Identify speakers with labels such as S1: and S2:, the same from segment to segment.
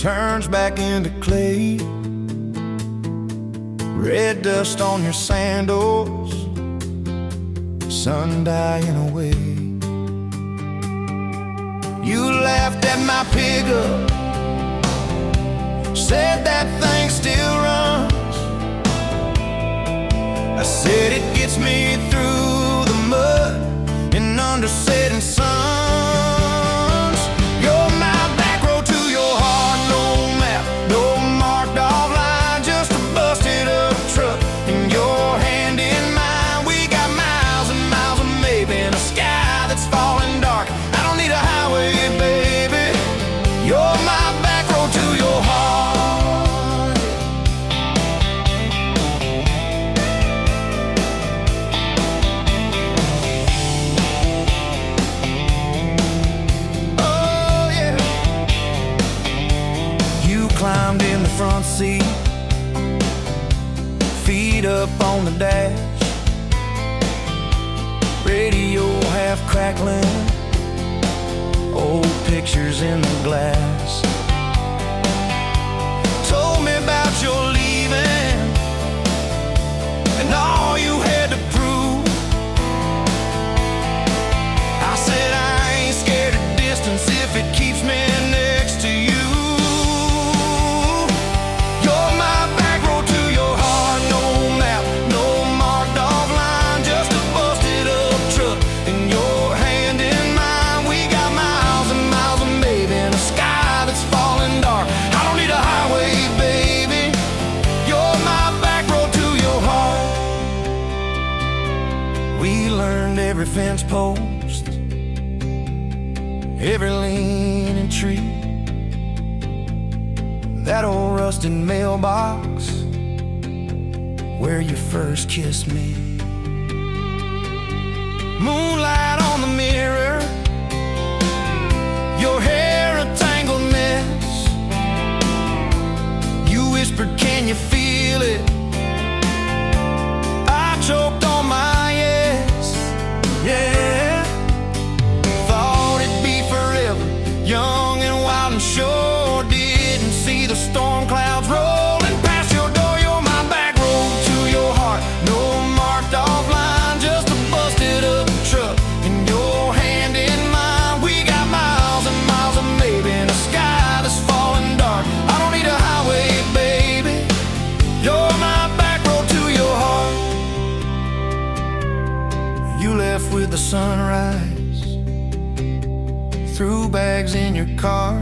S1: turns back into clay. Red dust on your sandals, sun dying away. You laughed at my pickup, said that thing still runs. I said it gets me through the mud and under setting suns. You're my back road to your heart, no map, no marked off line, just a busted up truck and your hand in mine. We got miles and miles of maybe in a sky that's falling dark. I don't need a highway, baby. You're my back road to your heart. Climbed in the front seat, feet up on the dash, radio half crackling, old pictures in the glass. Told me about your leaving and all you had to prove. I said I ain't scared of distance if it keeps me next to you. Every fence post, every leaning tree, that old rusted mailbox where you first kissed me. Moonlight on the mirror, your hair a tangled mess. You whispered, can you feel it? I choked on my yes. Yeah, thought it'd be forever, young and wild and sure didn't see the storm clouds rolling past your door. You're my back road to your heart, no marked off line, just a busted up truck and your hand in mine. We got miles and miles of maybe in a sky that's falling dark. I don't need a highway, baby. You're my back road to your heart. You left with the sunrise, threw bags in your car,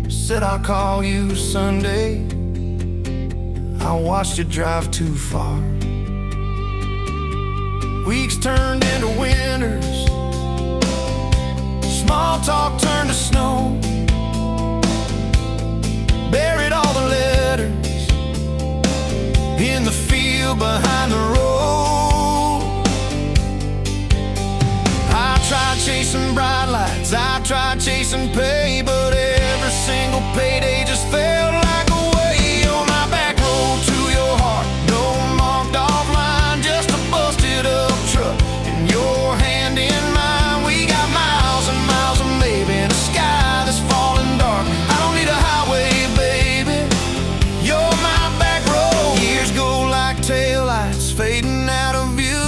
S1: said I'll call you Sunday. I watched you drive too far. Weeks turned into winters, small talk turned to snow. Buried all the letters in the field behind the road. I tried chasing bright lights, I tried chasing pay, but every single payday just felt like a way. On my back road to your heart, no marked off line, just a busted up truck and your hand in mine. We got miles and miles of maybe in a sky that's falling dark. I don't need a highway, baby. You're my back road. Years go like taillights fading out of view.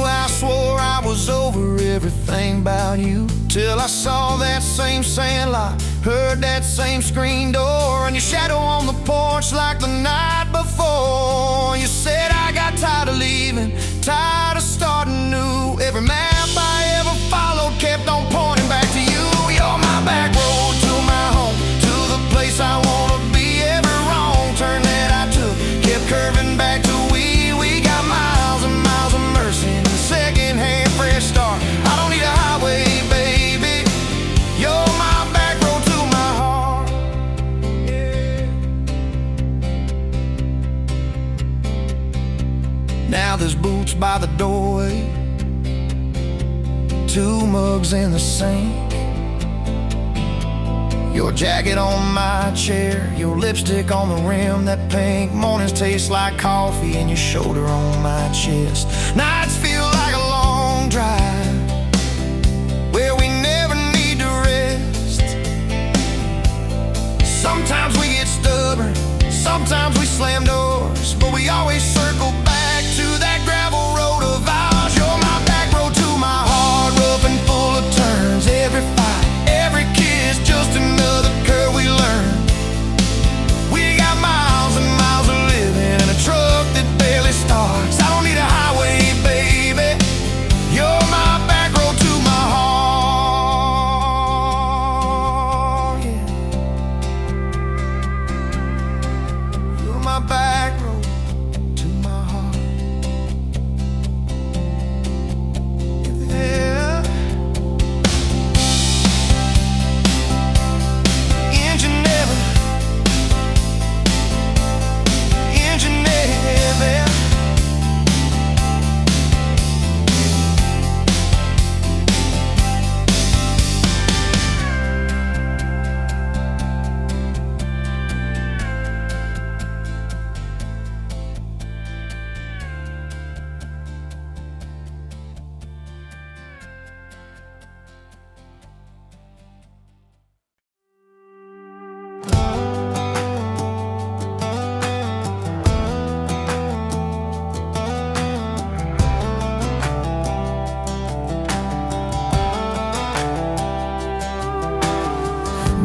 S1: I swore I was over everything about you, till I saw that same sandlot, heard that same screen door, and your shadow on the porch like the night before. You said I got tired of leaving, tired of starting new. Every map I ever followed kept on pointing back to you. You're my back road to my home, to the place I wanna be. Every wrong turn that I took kept curving back to we got miles and miles of mercy and second-hand fresh start. I don't need a highway, baby. You're my back road to my heart. Yeah. Now there's boots by the doorway, 2 mugs in the sink, your jacket on my chair, your lipstick on the rim, that pink. Mornings taste like coffee and your shoulder on my chest. Nights feel like a long drive where we never need to rest.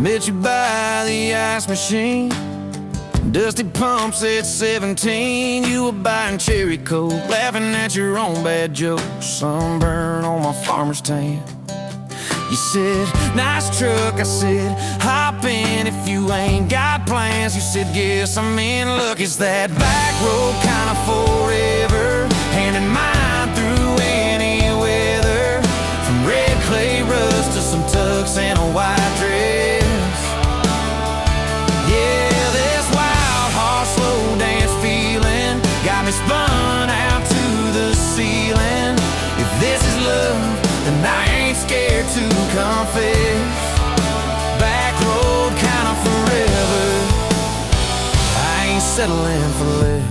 S1: Met you by the ice machine, dusty pumps at 17. You were buying cherry coke, laughing at your own bad jokes. Sunburn on my farmer's tan. You said, nice truck. I said, hop in if you ain't got plans. You said, guess I'm in luck. It's that back road kind of forever, hand in mind through any weather. From red clay rust to some tux and a white dress. Yeah, this wild horse slow dance feeling got me spun out to the ceiling. If this is love, then I ain't scared to confess. Back road kind of forever, I ain't settling for less.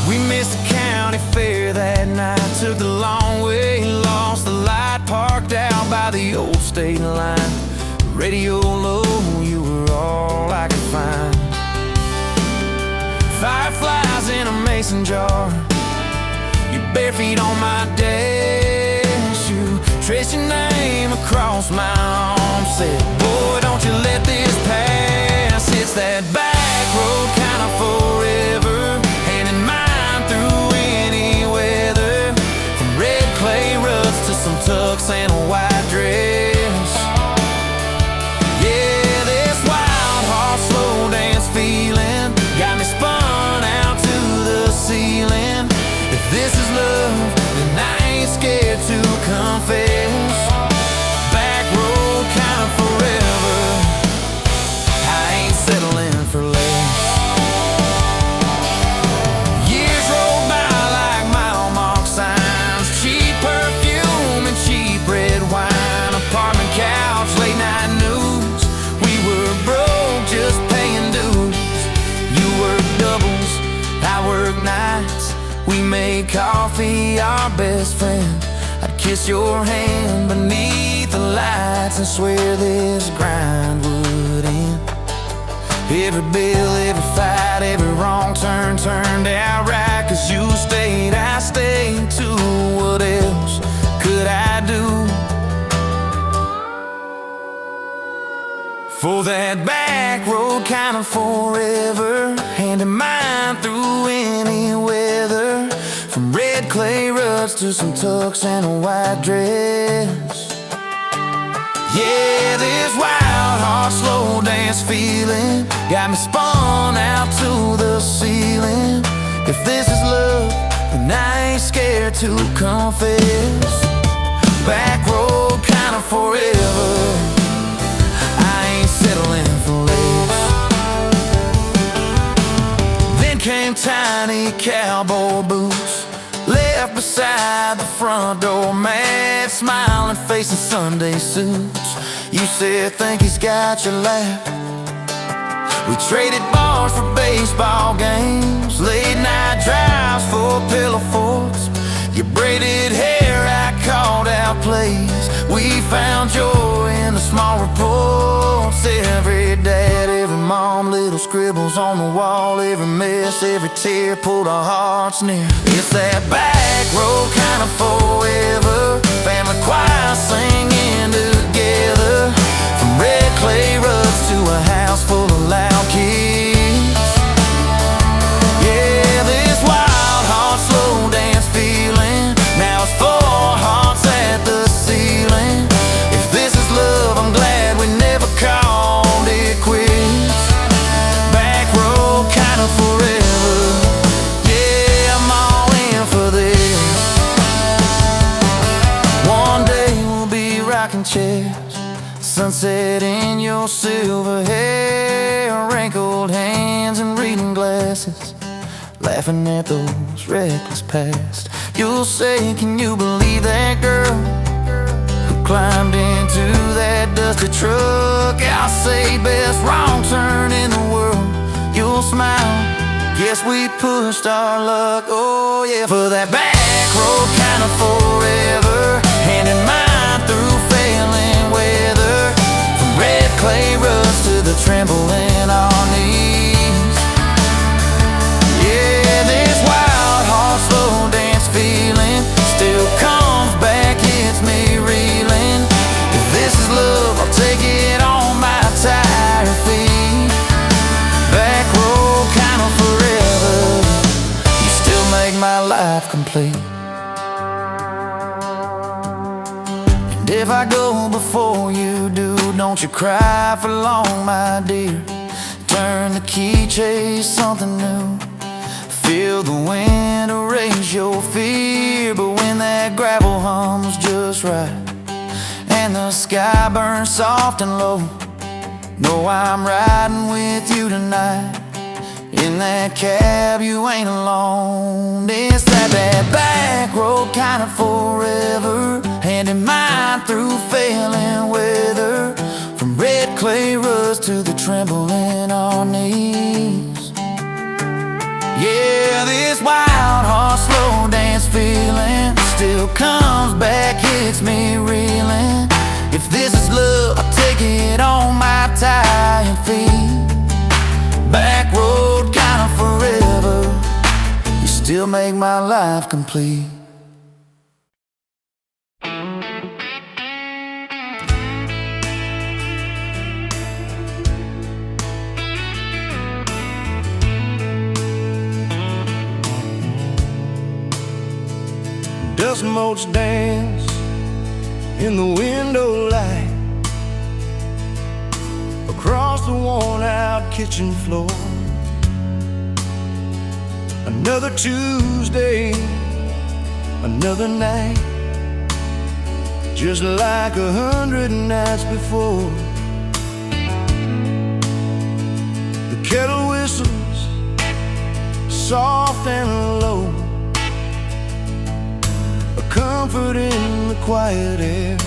S1: We missed the county fair that night, took the long way, lost the light, parked out by the old state line. Radio low, you were all I could find. Fireflies in a mason jar, your bare feet on my dash. You traced your name across my arm, said, boy, don't you let this pass. It's that back road kind of forever, hand in mind through any weather. From red clay rust to some tux and a white dress. Yeah, this wild horse slow dance feeling got me spun out to the ceiling. If this is love, then I ain't scared to confess. Back road kind of forever, I ain't settling for less. Years roll by like mile-mark signs, cheap perfume and cheap red wine, apartment couch, late night news. We were broke, just paying dues. You work doubles, I work nights. We made coffee our best friend. I'd kiss your hand beneath the lights and swear this grind would end. Every bill, every fight, every wrong turn turned out right. Cause you stayed, I stayed too. What else could I do? For that back road kind of forever, hand in mind through any weather. From red clay ruts to some tux and a white dress. Yeah, this wild horse slow dance feeling got me spun out to the ceiling. If this is love, then I ain't scared to confess. Back road kind of forever, I ain't settling for less. Then came tiny cowboy boots, left beside the front door, mad smiling face in Sunday suits. You said, think he's got your lap. We traded bars for baseball games, late night drives for pillow forts. Your braided hair, I called out plays. We found joy in the small reports. Every dad, every mom, little scribbles on the wall. Every mess, every tear pulled our hearts near. It's that back road kind of forever, family choir singing together. From red clay ruts to a house full of loud kids. Yeah, this wild heart slow dance feeling, now it's 4 hearts at the ceiling. If this is love, I'm glad we never called it quits. Back road kind of forever, yeah, I'm all in for this. One day we'll be rocking chairs, sunset in your silver hair, wrinkled hands and reading glasses, laughing at those reckless past. You'll say, can you believe that girl who climbed into that dusty truck? I'll say, best wrong turn in the world. You'll smile, guess we pushed our luck. Oh yeah, for that back road kind of forever, hand in mind through failing weather. From red clay rust to the tremble in our knees. Yeah, this wild horse slow dance feeling still comes back, hits me reeling. If this is life complete. And if I go before you do, don't you cry for long, my dear. Turn the key, chase something new. Feel the wind erase your fear. But when that gravel hums just right and the sky burns soft and low, know I'm riding with you tonight. In that cab you ain't alone. It's that back road kind of forever, handing mine through failing weather. From red clay rust to the tremble in our knees. Yeah, this wild horse slow dance feeling still comes back, hits me reeling. If this is love, I'll take it on my tired feet. Back road kind of forever, you still make my life complete. Dust motes dance in the window light across the worn-out kitchen floor. Another Tuesday, another night, just like 100 nights before. The kettle whistles soft and low, a comfort in the quiet air.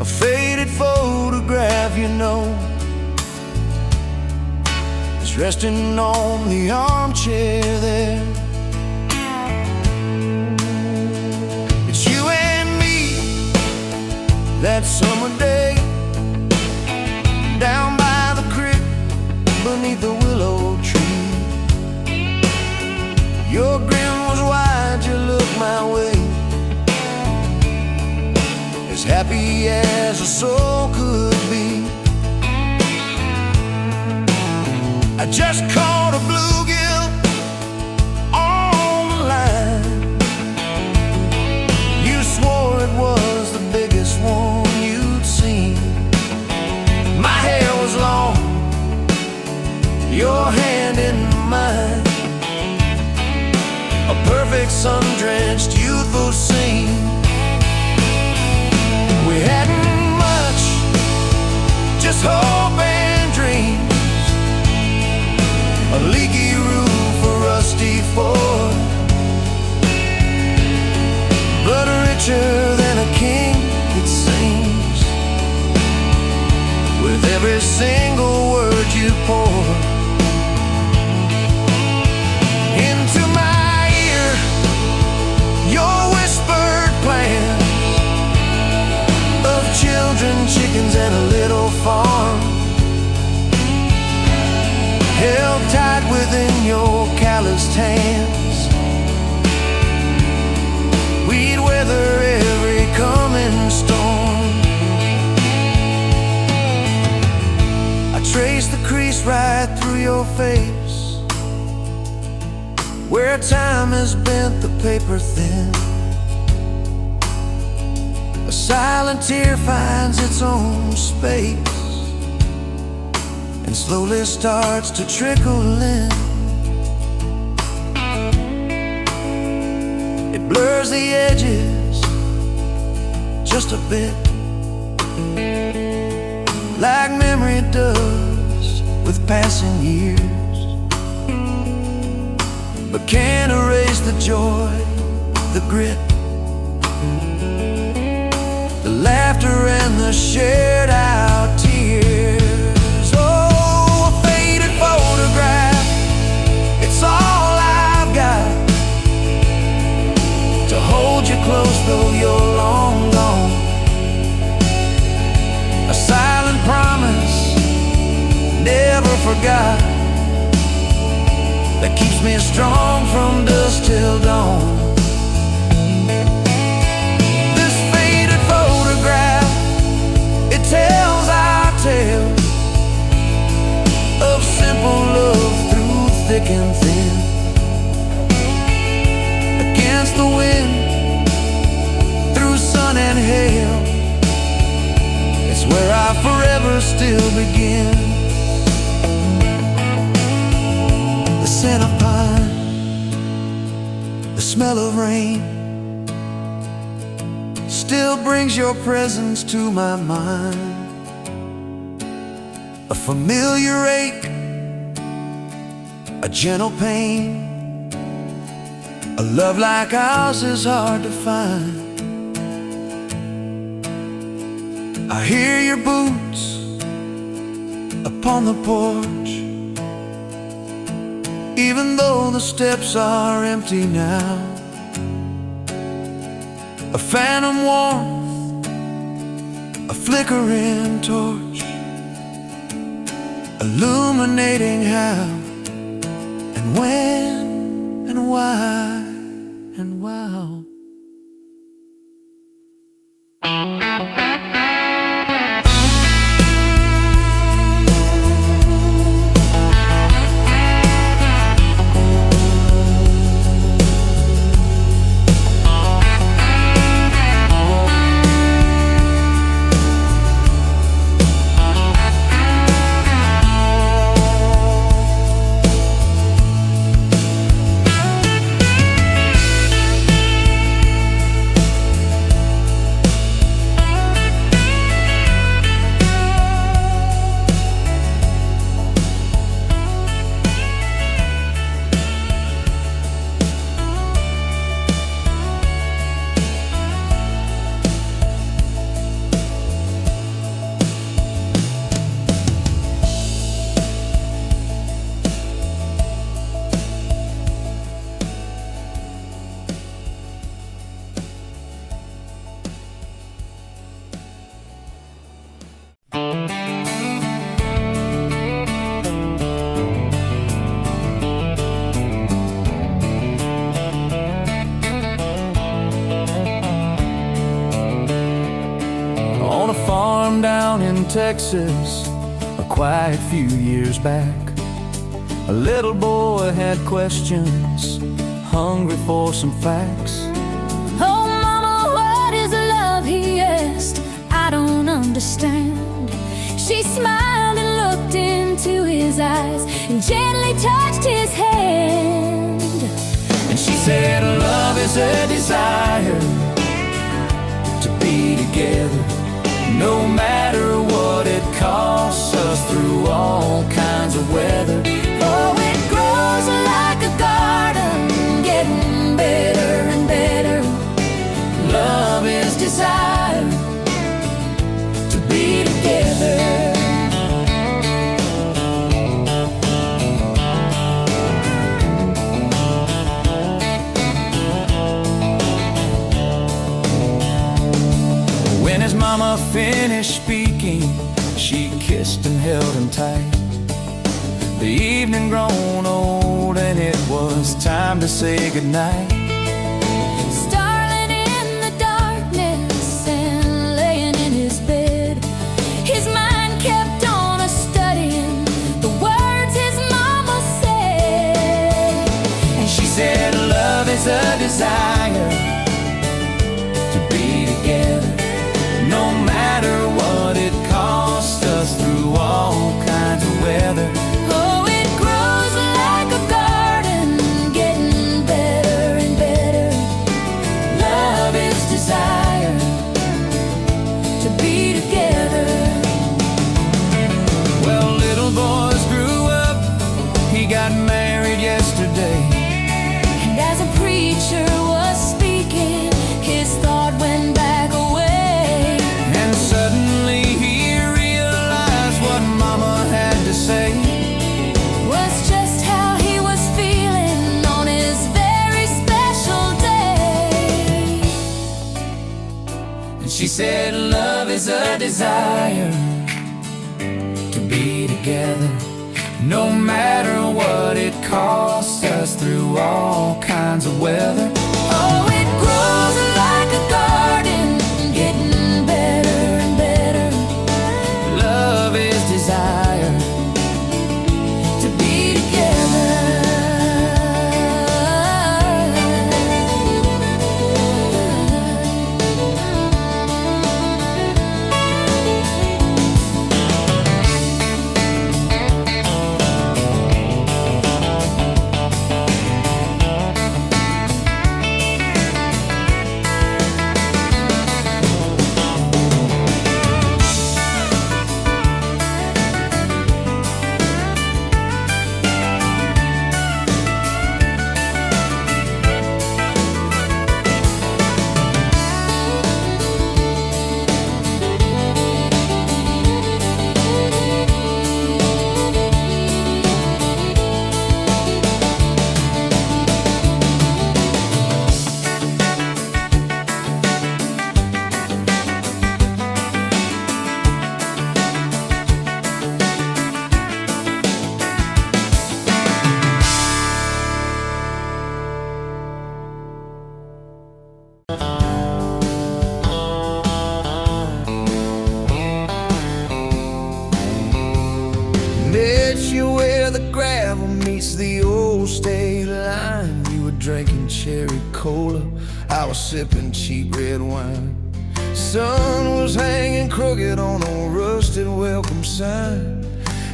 S1: A faded photograph, you know, is resting on the armchair there. It's you and me that summer day, down by the creek beneath the willow tree. Your grin was wide, you looked my way, as happy as a soul could be. I just caught a bluegill on the line. You swore it was the biggest one you'd seen. My hair was long, your hand in mine, a perfect sun-drenched youthful scene. We hadn't much, just hope and dreams. A leaky roof, a rusty Ford, but richer than a king, it seems, with every single word you pour into my ear. Your whispered plans of children, chickens, and a little farm, held tight within your calloused hands. We'd weather every coming storm. I traced the crease right through your face, where time has bent the paper thin. A silent tear finds its own space and slowly starts to trickle in. It blurs the edges just a bit, like memory does with passing years, but can't erase the joy, the grit, the laughter and the shared out tears. Photograph, it's all I've got to hold you close though you're long gone. A silent promise, never forgot, that keeps me strong from dusk till dawn. This faded photograph, it tells our tale of simple love through thick and thin. where I forever still begin. The scent of pine, the smell of rain, still brings your presence to my mind. A familiar ache, a gentle pain, a love like ours is hard to find. I hear your boots upon the porch, even though the steps are empty now. A phantom warmth, a flickering torch, illuminating how and when and why and wow. Down in Texas, a quiet few years back, a little boy had questions, hungry for some facts.
S2: Oh mama, what is love, he asked. I don't understand. She smiled and looked into his eyes and gently touched his hand.
S1: And she said love is a desire to be together, no matter what it costs us, through all kinds of weather.
S2: Oh, it grows like a garden, getting better and better.
S1: Love is desire to be together. When his mama finished speaking, she kissed and held him tight. The evening grown old and it was time to say goodnight.
S2: Starling in the darkness and laying in his bed, his mind kept on a-studying the words his mama said.
S1: And she said love is a desire to be together, no matter what it costs us, through all kinds of weather.
S2: Oh, it grows like a garden, getting better and better.
S1: Love is desire
S2: To be together.
S1: Well, little boys grew up, he got married yesterday.
S2: And as a preacher was speaking, his thought went back away.
S1: And suddenly he realized what mama had to say.
S2: Was just how he was feeling on his very special day.
S1: And she said love is a desire to be together, no matter what it costs us, through all kinds of weather.
S2: Oh, it grows like a garden, getting better and better.
S1: Love is desire
S2: To be together.
S1: state line. We were drinking cherry cola, I was sipping cheap red wine. Sun was hanging crooked on a rusted welcome sign.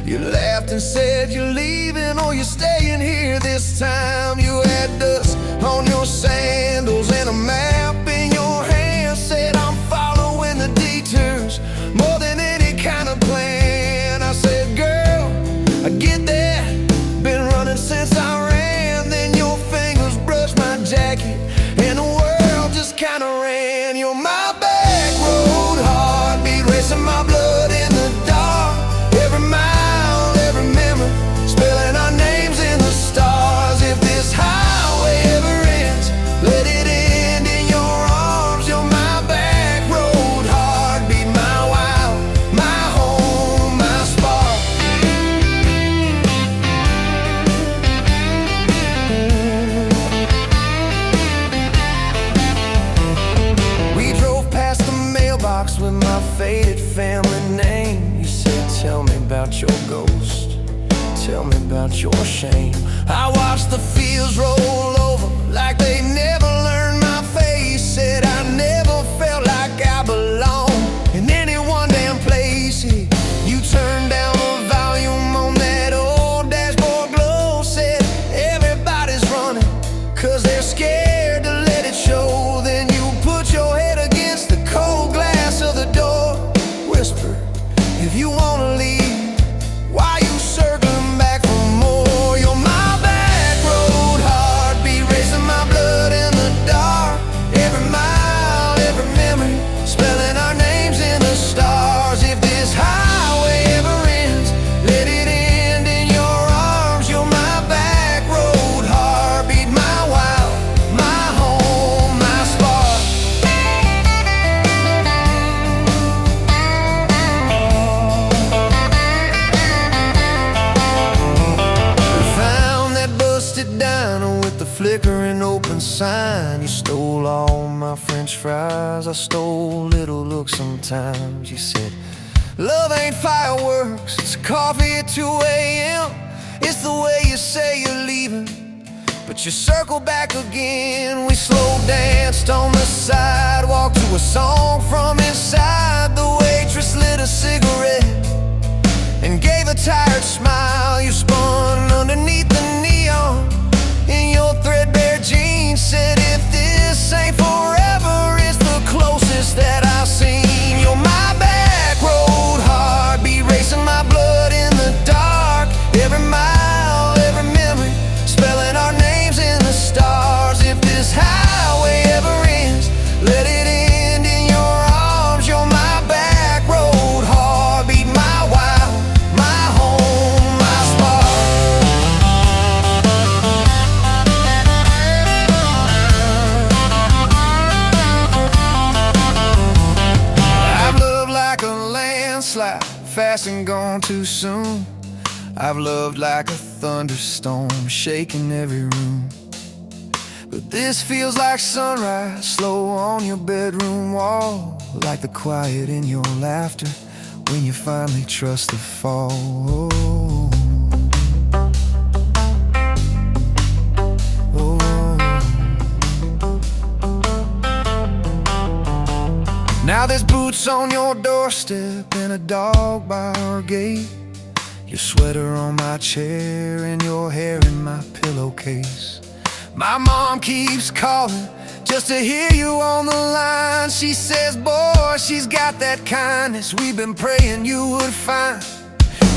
S1: You laughed and said you're leaving or you're staying here this time. You had dust on your sandals and a map in your hand. Said I'm following the detours more than any kind of plan. I said, girl, I get that, been running since I ran. Then your fingers brushed my jacket and the world just kinda ran. You're my back road heartbeat, racing my blood in the dark. Every mile, every memory, spelling our names in the stars. If this highway ever ends, let it end in your arms. You're my back road heartbeat, my wild, my home, my spark. We drove past the mailbox with my faded family name. You said, tell me about your ghost, tell me about your shame. I watched the fields roll over like they never learned my face. Said I never felt like I belonged in any one damn place. You turned down the volume on that old dashboard glow. Said everybody's running 'cause they're scared to let it show. Then you put your head against the cold glass of the door. Whisper, if you wanna leave, why you circling back for more? You're my back road heartbeat, racing my blood in the dark. Every mile, every memory, spelling our names in the stars. If this highway ever ends, let it end in your arms. You're my back road heartbeat, my wild, my home, my spark. Found that busted diner with the flickering open sign. You stole all my French fries, I stole little looks sometimes. You said, love ain't fireworks, it's coffee at 2 a.m. It's the way you say you're leaving, but you circle back again. We slow danced on the sidewalk to a song from inside. The waitress lit a cigarette and gave a tired smile. You spun underneath the neon in your threadbare jeans. Said if this ain't forever, it's the closest that I've seen. You're my back road heartbeat, racing my blood in the dark. Every mile, every memory, spelling our names in the stars. If this highway ever ends, let it end in your arms. You're my back road heartbeat, my wild, my home, my spark. I've loved like a landslide, fast and gone too soon. I've loved like a thunderstorm, shaking every room. But this feels like sunrise, slow on your bedroom wall. Like the quiet in your laughter when you finally trust the fall. Now there's boots on your doorstep and a dog by our gate. Your sweater on my chair and your hair in my pillowcase. My mom keeps calling just to hear you on the line. She says, boy, she's got that kindness we've been praying you would find.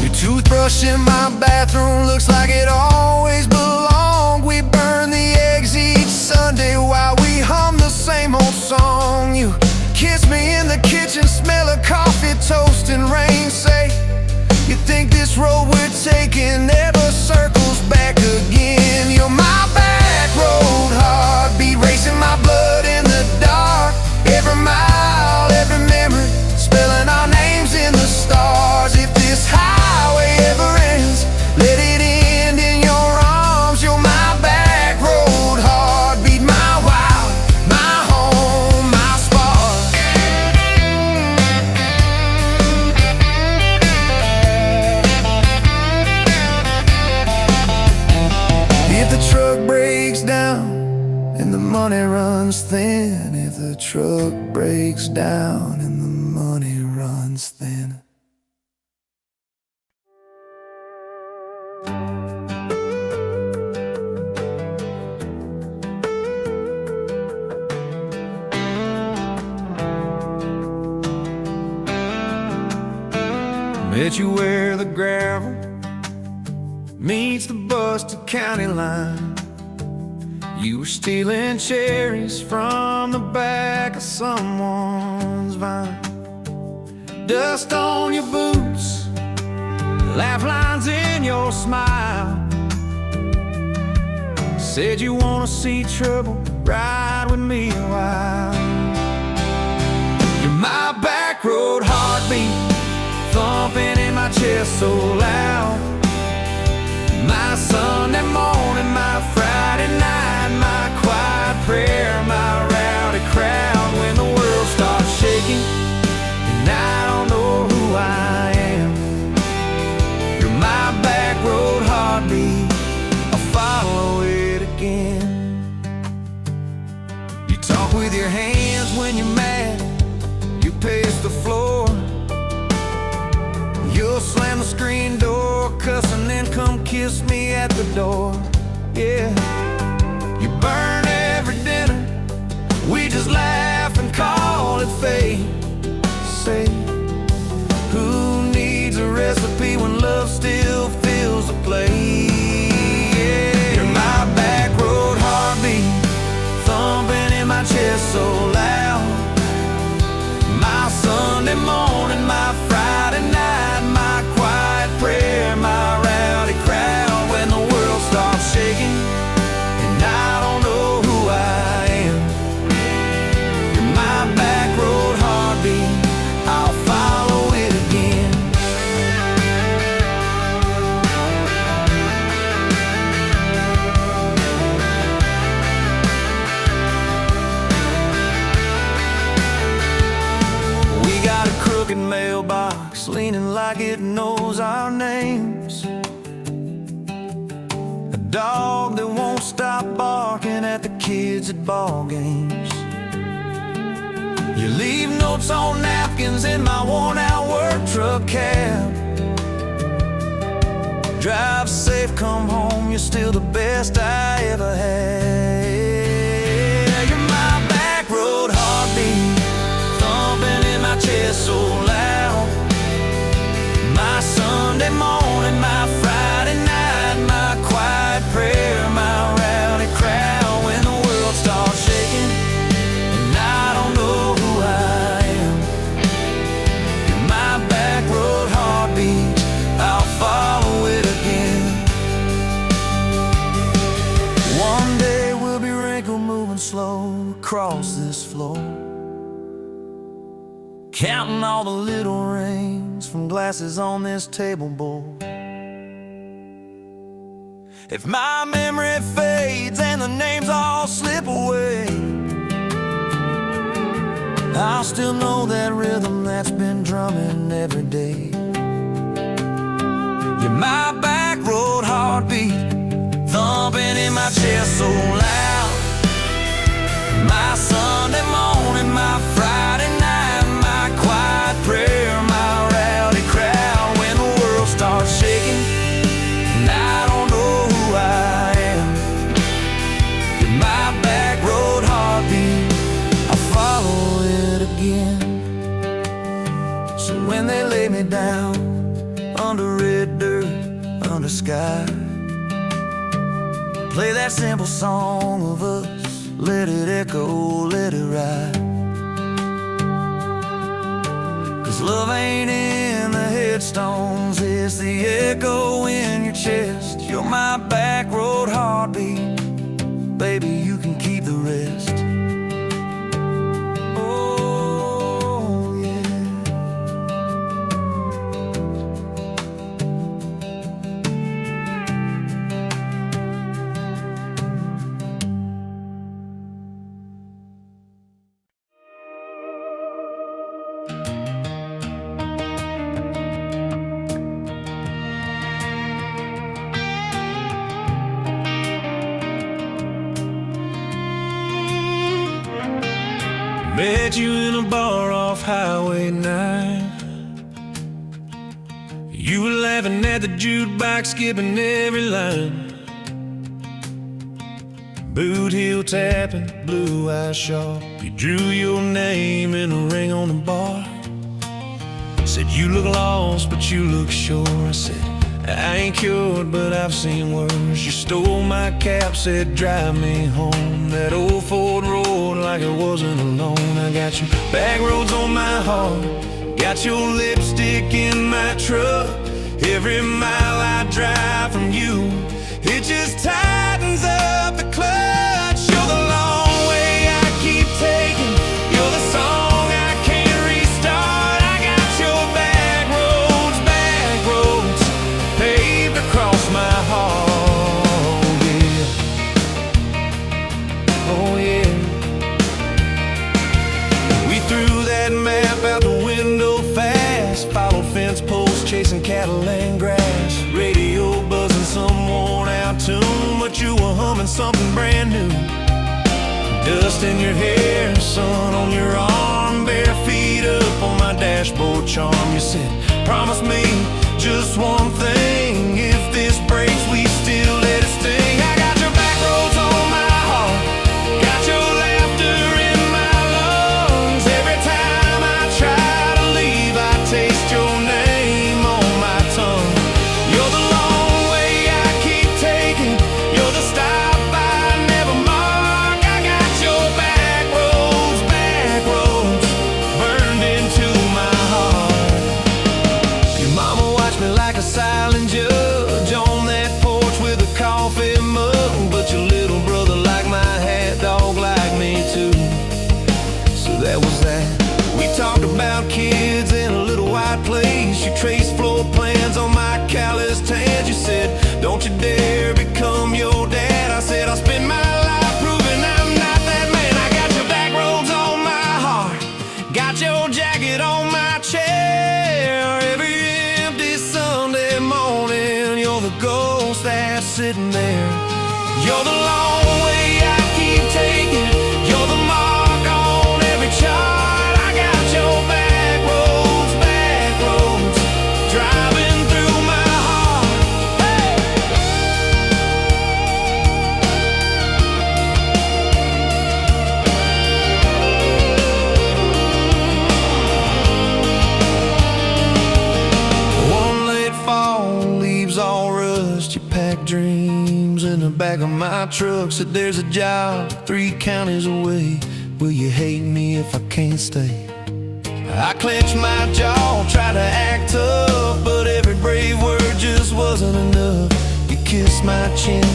S1: Your toothbrush in my bathroom looks like it always belonged. We burn the eggs each Sunday while we hum the same old song. You kiss me in the kitchen, smell of coffee, toast and rain. Say, you think this road we're taking never circles back again. You're my back road heartbeat, racing my blood in the dark. Every mile, every memory, spelling our names in the stars. If this highway ever ends, let it end in your arms. You're my back road heartbeat, my wild, my home, my spark. If the thin if the truck breaks down and the money runs thin. Met you where the gravel meets the Buster County line. You were stealing cherries from the back of someone's vine. Dust on your boots, laugh lines in your smile. Said you wanna see trouble, ride with me a while. You're my back road heartbeat, thumping in my chest so loud. My Sunday morning, my Friday night, my quiet prayer, my rowdy crowd. When the world starts shaking and I don't know who I am, you're my back road heartbeat, I'll follow it again. You talk with your hands when you're mad, you pace the floor. You'll slam the screen door, cuss, and then come kiss me at the door. Yeah, you burn every dinner, we just laugh and call it fate. Say, who needs a recipe when love still fills the plate? Yeah, you're my back road heartbeat, thumping in my chest so loud. My Sunday morning, my Friday night, my quiet prayer, my rowdy crowd. When the world starts shaking and I don't know who I am, you're my back road heartbeat, I'll follow it again. We got a crooked mailbox leaning like it knows our names. A dog that won't stop barking at the kids at ball games. You leave notes on napkins in my worn-out work truck cab. Drive safe, come home, you're still the best I ever had. You're my back road heartbeat, thumping in my chest so loud. My Sunday morning, my Friday night, my quiet prayer, my rowdy crowd. When the world starts shaking and I don't know who I am, you're my back road heartbeat, I'll follow it again. One day we'll be wrinkled, moving slow across this floor, counting all the little rings from glasses on this table board. If my memory fades and the names all slip away, I'll still know that rhythm that's been drumming every day. You're my back road heartbeat, thumping in my chest so loud. My Sunday morning, my Friday night, my quiet prayer, my rowdy crowd. When the world starts shaking and I don't know who I am, you're my back road heartbeat, I'll follow it again. So when they lay me down under red dirt, under sky, play that simple song of us, let it echo, let it ride. 'Cause love ain't in the headstones, it's the echo in your chest. You're my back road heartbeat, baby, you can keep the rest. Oh, yeah. Met you in a bar off Highway 9. You were laughing at the jukebox, skipping every line. Boot heel tapping, blue eyes sharp. You drew your name in a ring on the bar. Said you look lost, but you look sure. I said, I ain't cured, but I've seen worse. You stole my cap, said drive me home. That old Ford road like it wasn't alone. I got your back roads on my heart, got your lipstick in my truck. Every mile I drive from you, it just tightens up the clutch. You're the long way I keep taking, you're the song I can't restart. I got your back roads paved across my heart, yeah. Oh yeah. We threw that map out the window fast, followed fence posts, chasing cattle and grass. Radio buzzing some worn out tune, but you were humming something brand new. Dust in your hair, sun on your arm, bare feet up on my dashboard charm. You said, promise me just one thing, if this breaks we still let it sting. I got your back roads on my heart, got your laughter in my lungs. Every time I try to leave, I taste your name on my tongue. You're the long way I keep taking, you're the stop I never mark. I got your back roads burned into my heart. Your mama watched me like a silent judge on that porch with a coffee mug, but your little brother liked my hat dog like me too. So that was that. We talked about kids in a little white place. You traced floor plans on my calloused hands. You said, don't you dare become your dad. I said, I'll spend my life proving I'm not that man. I got your back roads on my heart, got your jacket on my chair. Every empty Sunday morning, you're the ghost that's sitting there. You're the long way I keep taking, you're the mark on every chart. I got your back roads driving through my heart. Hey! One late fall, leaves all rust. You pack dreams in the back of my truck. Said there's a job 3 counties away. Will you hate me if I can't stay? I clenched my jaw, tried to act tough, but every brave word just wasn't enough. You kissed my chin,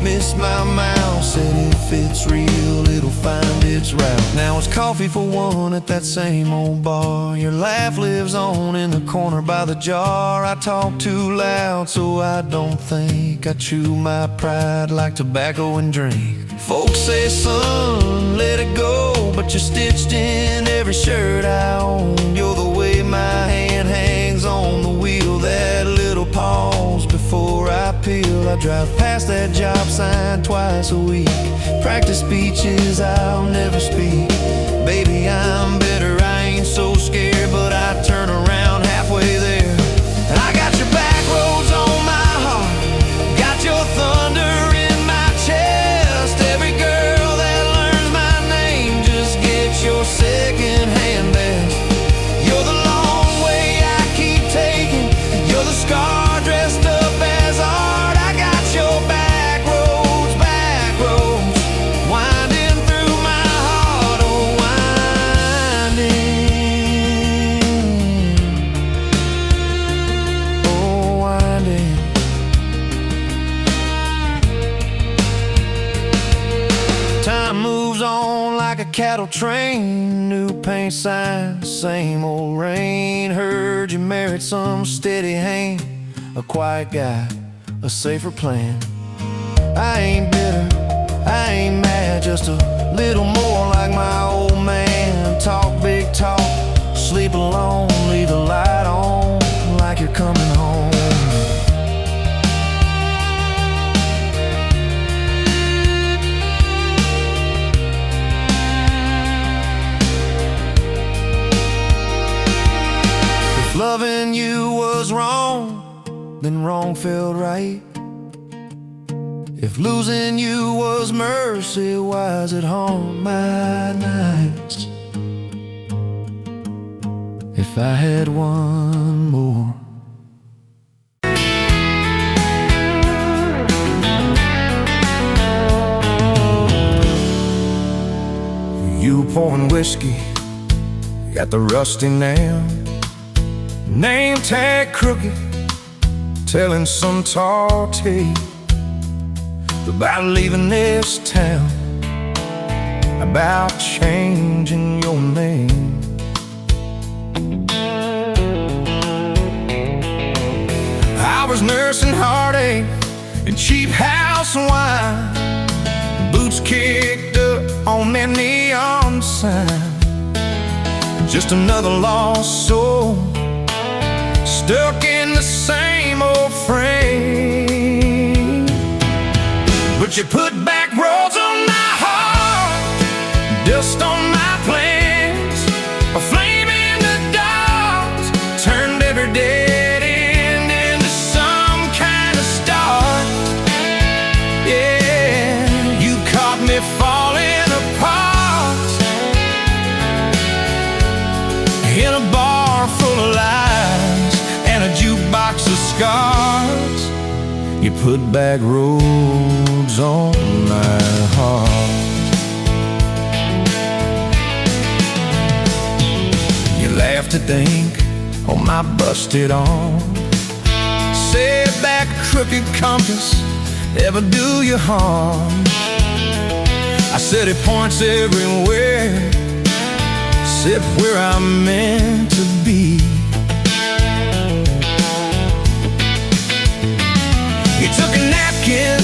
S1: missed my mouth, said if it's real, it'll find its route. Now it's coffee for one at that same old bar. Your laugh lives on in the corner by the jar. I talk too loud, so I don't think. I chew my pride like tobacco and drink. Folks say, son, let it go, but you're stitched in every shirt I own. You're the way my hand hangs on the wheel, that little pause before I peel. I drive past that job sign twice a week, practice speeches I'll never speak. Baby, I'm better, I ain't so scared, but I turn around halfway there. I got your back roads on my heart, got your thunder in my chest. Every girl that learns my name just gets your second-hand best. You're the long way I keep taking, you're the scar dressed up as art. I got your back roads winding through my heart. Oh, winding. Time moves on like a cattle train, new paint signs, same old rain. Heard you married some steady hand, a quiet guy, a safer plan. I ain't bitter, I ain't mad, just a little more like my old man. Talk big talk, sleep alone, leave the light on like you're coming home. loving you was wrong, then wrong felt right. If losing you was mercy, why is it haunt my nights? If I had one more. You pouring whiskey, got the rusty nail, name tag crooked, telling some tall tale about leaving this town, about changing your name. I was nursing heartache and cheap house wine, boots kicked up on that neon sign. Just another lost soul, stuck in the same old frame. But you put back roads on my heart, dust on my plans, a flame in the dark, turned every dead end into some kind of start. Yeah, you caught me falling apart in a bar full of lies and a jukebox of scars. You put back roads on my heart. You laugh to think on my busted arm, said that crooked compass ever do you harm. I said it points everywhere except where I'm meant to be. You took a napkin,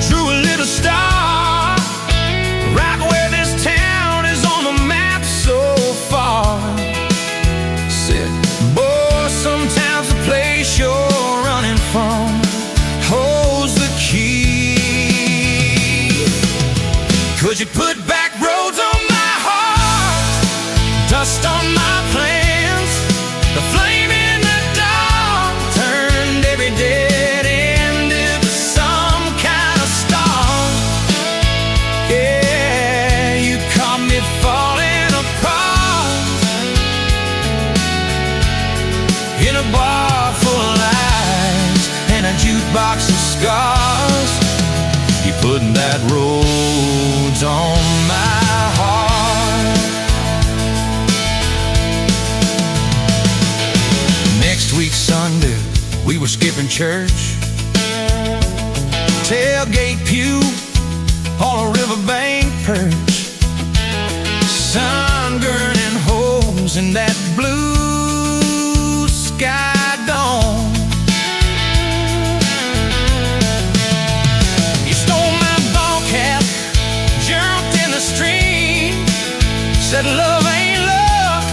S1: drew a little star, right where this town is on the map so far. Said, boy, sometimes the place you're running from holds the key. Could you put back roads on my heart, dust on my plans, the flame in the dark, turned every dead end into some kind of star. Yeah, you caught me falling apart in a bar full of lies and a jukebox of scars. You putting that roads on my heart. Next week Sunday, we were skipping church, tailgate pew on a riverbank perch, sun burning holes in that blue sky dome. You stole my ball cap, jumped in the stream, said love ain't love,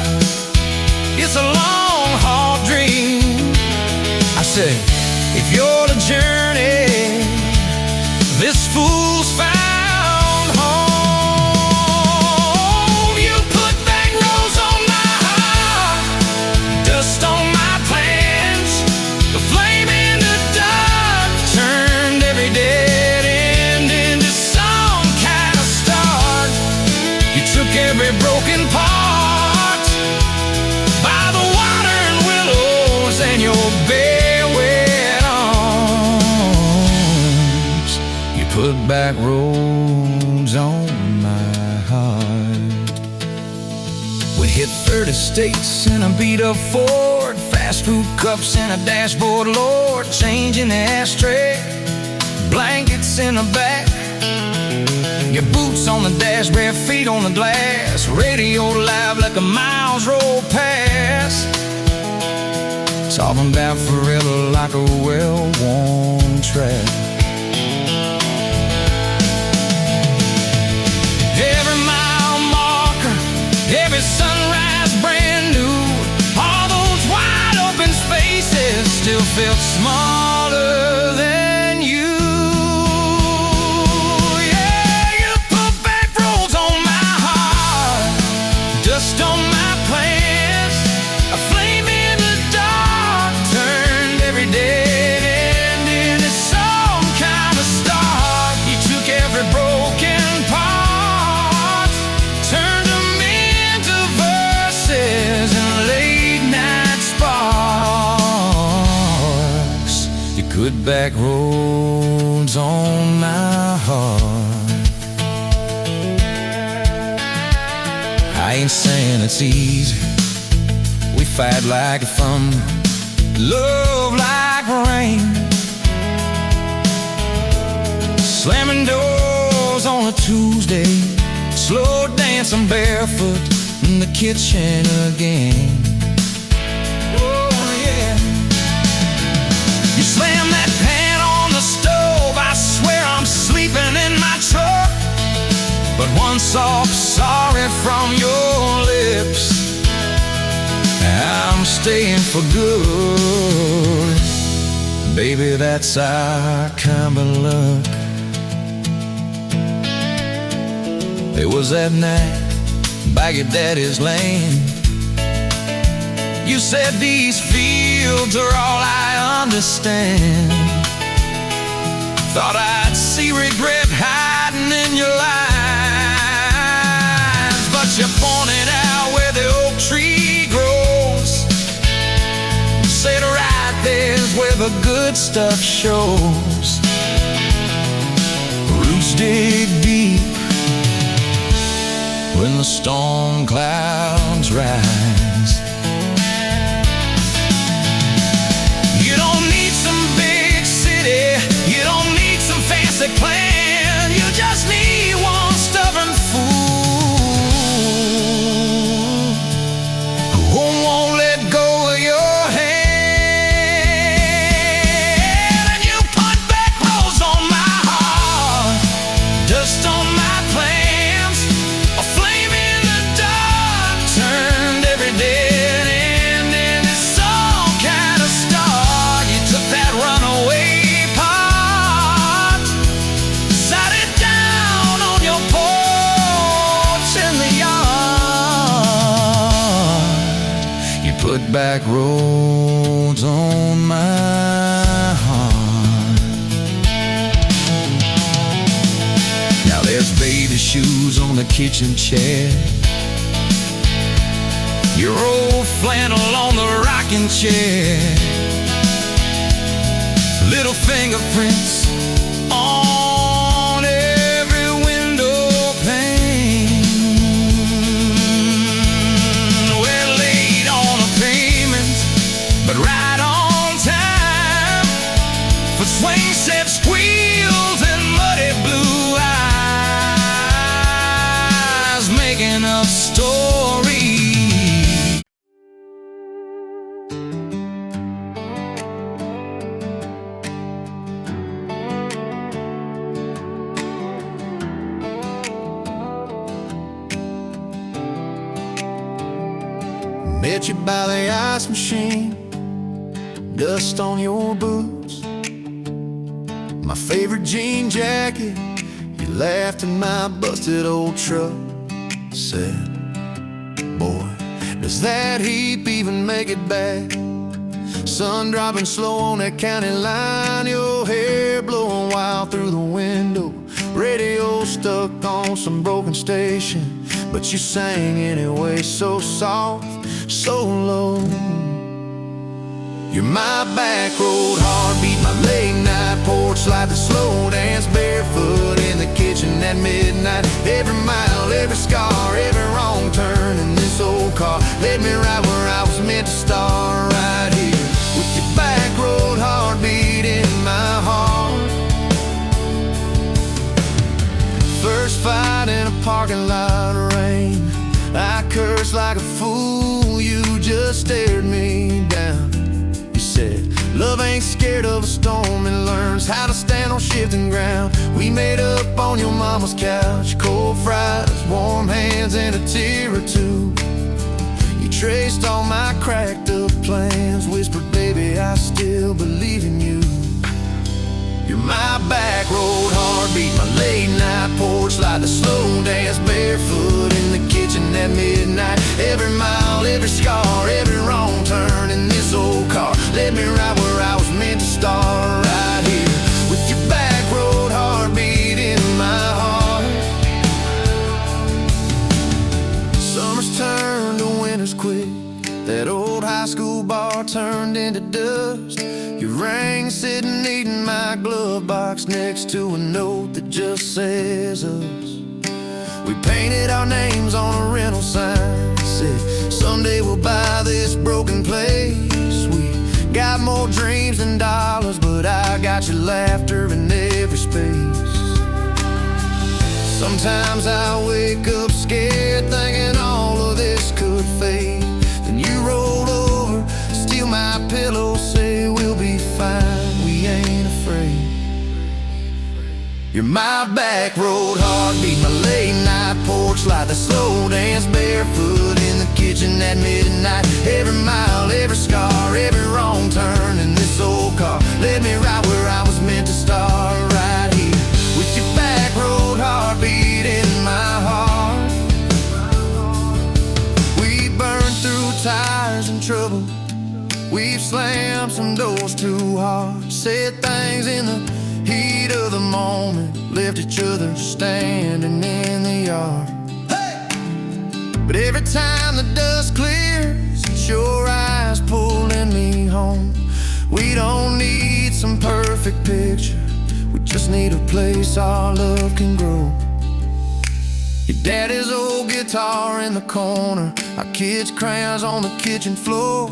S1: it's a long haul dream. I said, if you're the journey, this fool's found home. You put back roads on my heart, dust on my plans, the flame in the dark, turned every dead end into some kind of start. You took every broken part by the water and willows and your bare wet arms. You put back roads on my heart. We hit 30 states in a beat-up Ford, fast food cups in a dashboard, Lord, change in the ashtray, blankets in the back, your boots on the dash, bare feet on the glass, radio live like a miles roll past, talking about forever like a well-worn track. Every mile marker, every sunrise brand new, all those wide open spaces still felt smaller than you. Yeah, you put back roads on my heart, dust on my plans, a flame in the put back roads on my heart. I ain't saying it's easy. We fight like thunder, love like rain, slamming doors on a Tuesday, slow dancing barefoot in the kitchen again. Oh yeah. You slam that pan on the stove, I swear I'm sleeping in my truck. But one soft sorry from your lips, I'm staying for good. Baby, that's our kind of luck. It was that night by your daddy's land. You said these fields are all I understand. Thought I'd see regret hiding in your eyes, but you pointed out where the oak tree grows. Said right there's where the good stuff shows. Roots dig deep when the storm clouds rise. You don't need some big city, you don't need some fancy plan. You just need one stubborn fool who won't let go of your hand. And you put back roads on my heart, dust on my plans, a flame in the dark turned every dead end into some kind of star. You took that runaway part, sat it down on your porch in the yard. You put back roads on my heart. Now there's baby shoes on the kitchen chair, your old flannel on the rocking chair, little fingerprints on every window pane. We're late on a payment, but right on time for swing set squeals and muddy blue eyes, making up stories. Met you by the ice machine, dust on your boots, my favorite jean jacket. You laughed at my busted old truck. Said, boy, does that heap even make it back? Sun dropping slow on that county line, your hair blowing wild through the window, radio stuck on some broken station, but you sang anyway, so soft, so low. You're my back road heartbeat, my late night porch light, the slow dance barefoot in the kitchen at midnight. Every mile, every scar, every wrong turn in this old car led me right where I was meant to start, right here with your back road heartbeat in my heart. First fight in a parking lot of rain, I cursed like a fool, you just stared me down. You said, love ain't scared of a storm and learns how to stand on shifting ground. We made up on your mama's couch, cold fries, warm hands, and a tear or two. You traced all my cracked up plans, whispered, baby, I still believe in you. You're my back road heartbeat, my late night porch light, the slow dance barefoot in the kitchen at midnight. Every mile, every scar, every wrong turn in this old car led me right where I was meant to start, right here with your back road heartbeat in my heart. Summer's turned to winter's quick, That old high school bar turned into dust. Your ring sitting neat in my glove box next to a note that just says us. We painted our names on a rental sign, said someday we'll buy this broken place. We got more dreams than dollars, but I got your laughter in every space. Sometimes I wake up scared, thinking all of this could fade. Then you roll over, steal my pillow, say we'll be fine, we ain't afraid. You're my back road heartbeat, my late night porch light, the slow dance barefoot in the kitchen at midnight. Every mile, every scar, every wrong turn in this old car led me right where I was meant to start, right here with your back road heartbeat in my heart. We burned through tires and trouble, we've slammed some doors too hard, said things in the heat of the moment, left each other standing in the yard. Hey! But every time the dust clears, it's your eyes pulling me home. We don't need some perfect picture, we just need a place our love can grow. Your daddy's old guitar in the corner, our kids' crayons on the kitchen floor.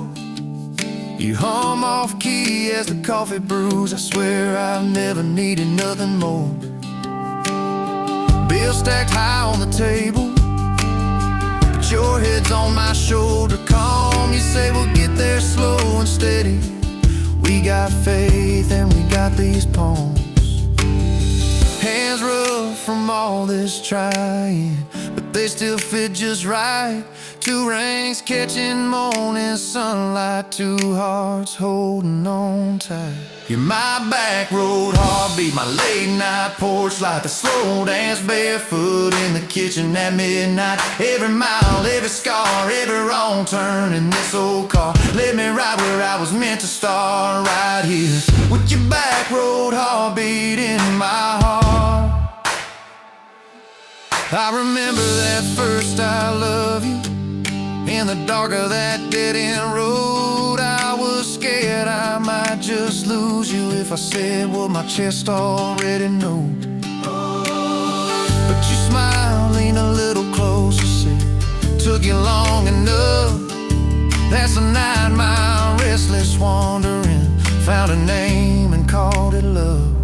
S1: You hum off key as the coffee brews, I swear I've never needed nothing more. Bills stacked high on the table, but your head's on my shoulder, calm. You say we'll get there slow and steady. We got faith and we got these palms. Hands rough from all this trying, but they still fit just right. Two rings catching morning sunlight, two hearts holding on tight. You're my back road heartbeat, my late night porch light, the slow dance barefoot in the kitchen at midnight. Every mile, every scar, every wrong turn in this old car led me right where I was meant to start, right here with your back road heartbeat in my heart. I remember that first I love you, in the dark of that dead-end road. I was scared I might just lose you if I said what my chest already knows. But you smiled, leaned a little closer, said, took you long enough. That's a 9-mile restless wandering, found a name and called it love.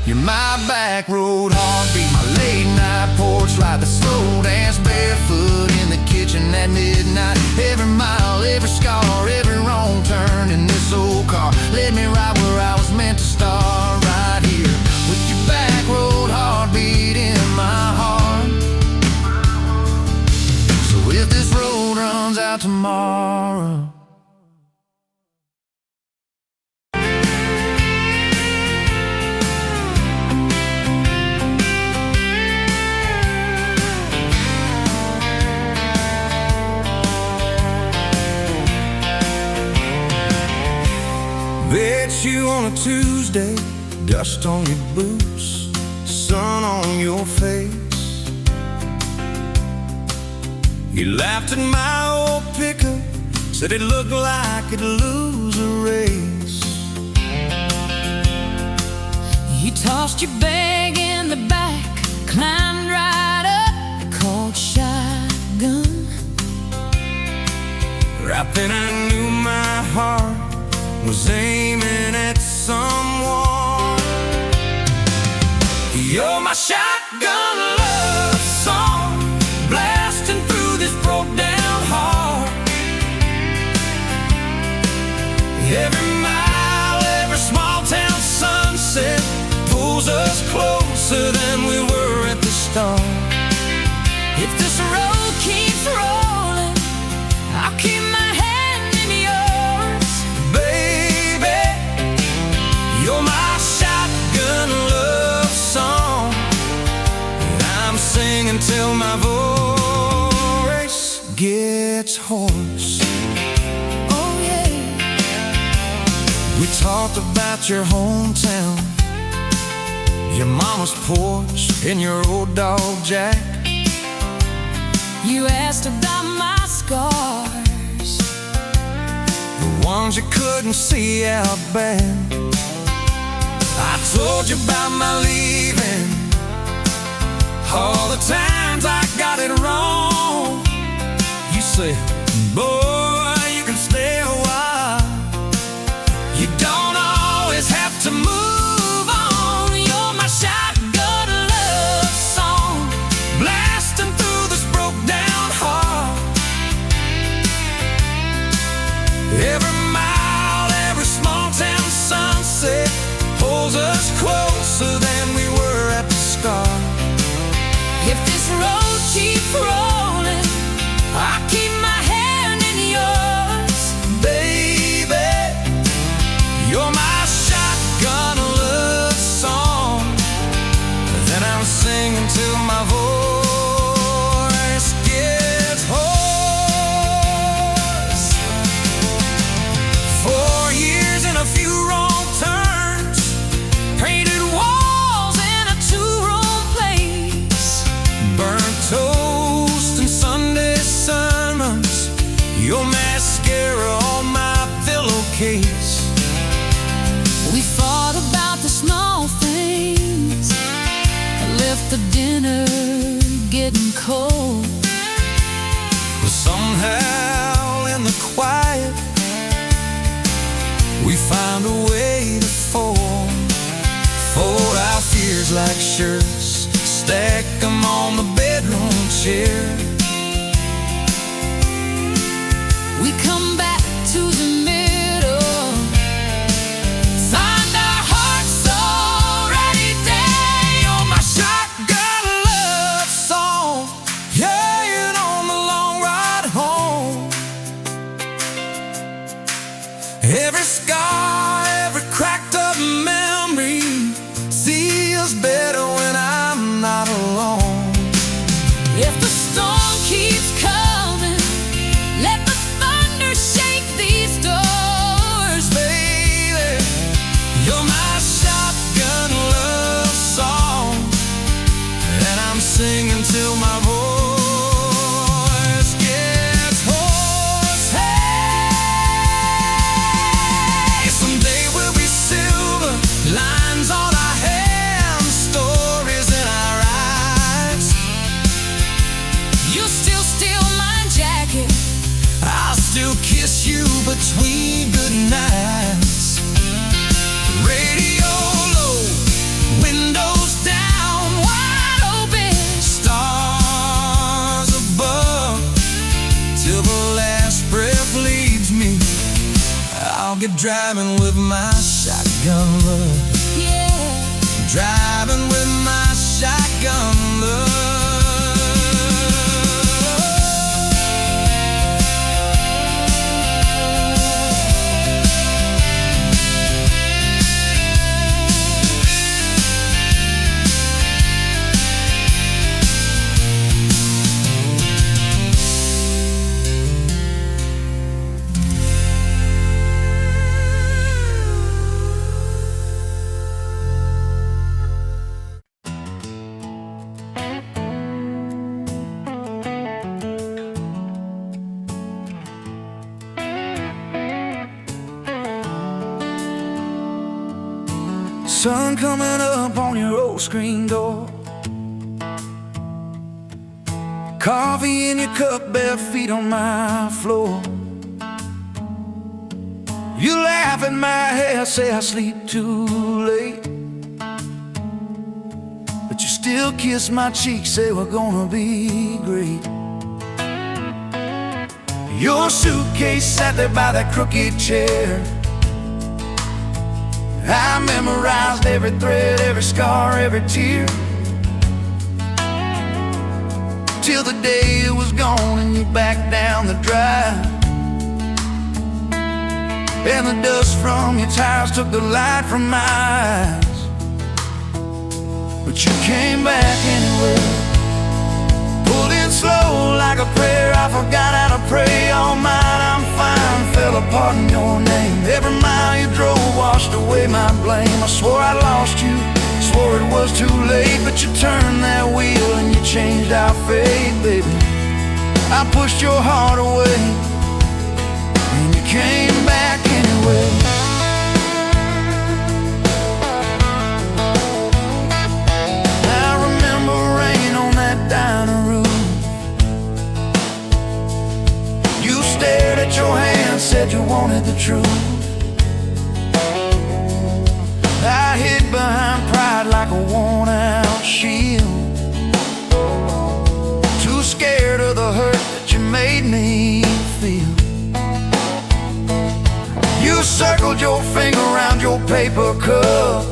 S1: You're my back road heartbeat, my late night porch light, the slow dance barefoot in the kitchen at midnight. Every mile, every scar, every wrong turn in this old car led me right where I was meant to start, right here with your back road heartbeat in my heart. So if this road runs out tomorrow, bet you on a Tuesday, dust on your boots, sun on your face. You laughed at my old pickup, said it looked like it'd lose a race.
S2: You tossed your bag in the back, climbed right up, called shotgun.
S1: Right then I knew my heart was aiming at someone. You're my shotgun love song, blasting through this broke down heart. Every mile, every small town sunset pulls us closer than we were at the start.
S2: If this road keeps rolling, I'll keep my hand in yours.
S1: Baby, you're my shotgun love song, and I'm singing till my voice gets hoarse.
S2: Oh yeah.
S1: We talked about your hometown, your mama's porch, and your old dog Jack.
S2: You asked about my scars,
S1: the ones you couldn't see out bad. I told you about my leaving, all the times I got it wrong. You said, boy, you can stay a while. You don't always have to move on. You're my shotgun love song, blasting through this broke down heart. Every mile, every small town sunset holds us closer than we were at the start.
S2: if this road keeps rolling, I keep my hand in yours.
S1: Baby, you're my shotgun love song that I'm singing till my voice gets hoarse. 4 years and a few wrong turns, painted walls in a two-room place, burnt toast and Sunday sermons, your mascara on my pillowcase.
S2: We fought about the small things, I left the dinner getting cold.
S1: But somehow in the quiet we found a way to fold our fears like shirts, stack them on the bedroom chair.
S2: We come back to the middle, find our hearts already dead.
S1: You're my shotgun love song, yeah, and on the long ride home. Every scar, every cracked up memory feels better when I'm not alone.
S2: If the storm keeps coming, let the thunder shake these doors.
S1: Baby, you're my shotgun love song, and I'm singing till my voice gets hoarse. Hey, someday we'll be silver, lines on our hands, stories in our eyes.
S2: You still steal my jacket,
S1: I'll still kiss you between good nights. Radio low, windows down,
S2: wide open.
S1: stars above, till the last breath leaves me. I'll get driving with my shotgun love,
S2: Yeah,
S1: driving with my shotgun love. Sun coming up on your old screen door, coffee in your cup, bare feet on my floor. You laugh at my hair, say I sleep too late, but you still kiss my cheek, say we're gonna be great. Your suitcase sat there by that crooked chair. I memorized every thread, every scar, every tear, till the day it was gone and you backed down the drive, and the dust from your tires took the light from my eyes. But you came back anyway, pulled in slow like a prayer. I forgot how to pray all mine. I'm fine, fell apart in your name. Every mile you drove washed away my blame. I swore I lost you, swore it was too late, but you turned that wheel and you changed our fate, baby. I pushed your heart away, and you came back anyway. I remember rain on that dining room. You stared at your hand, said you wanted the truth. I hid behind pride like a worn-out shield, too scared of the hurt that you made me feel. You circled your finger around your paper cup,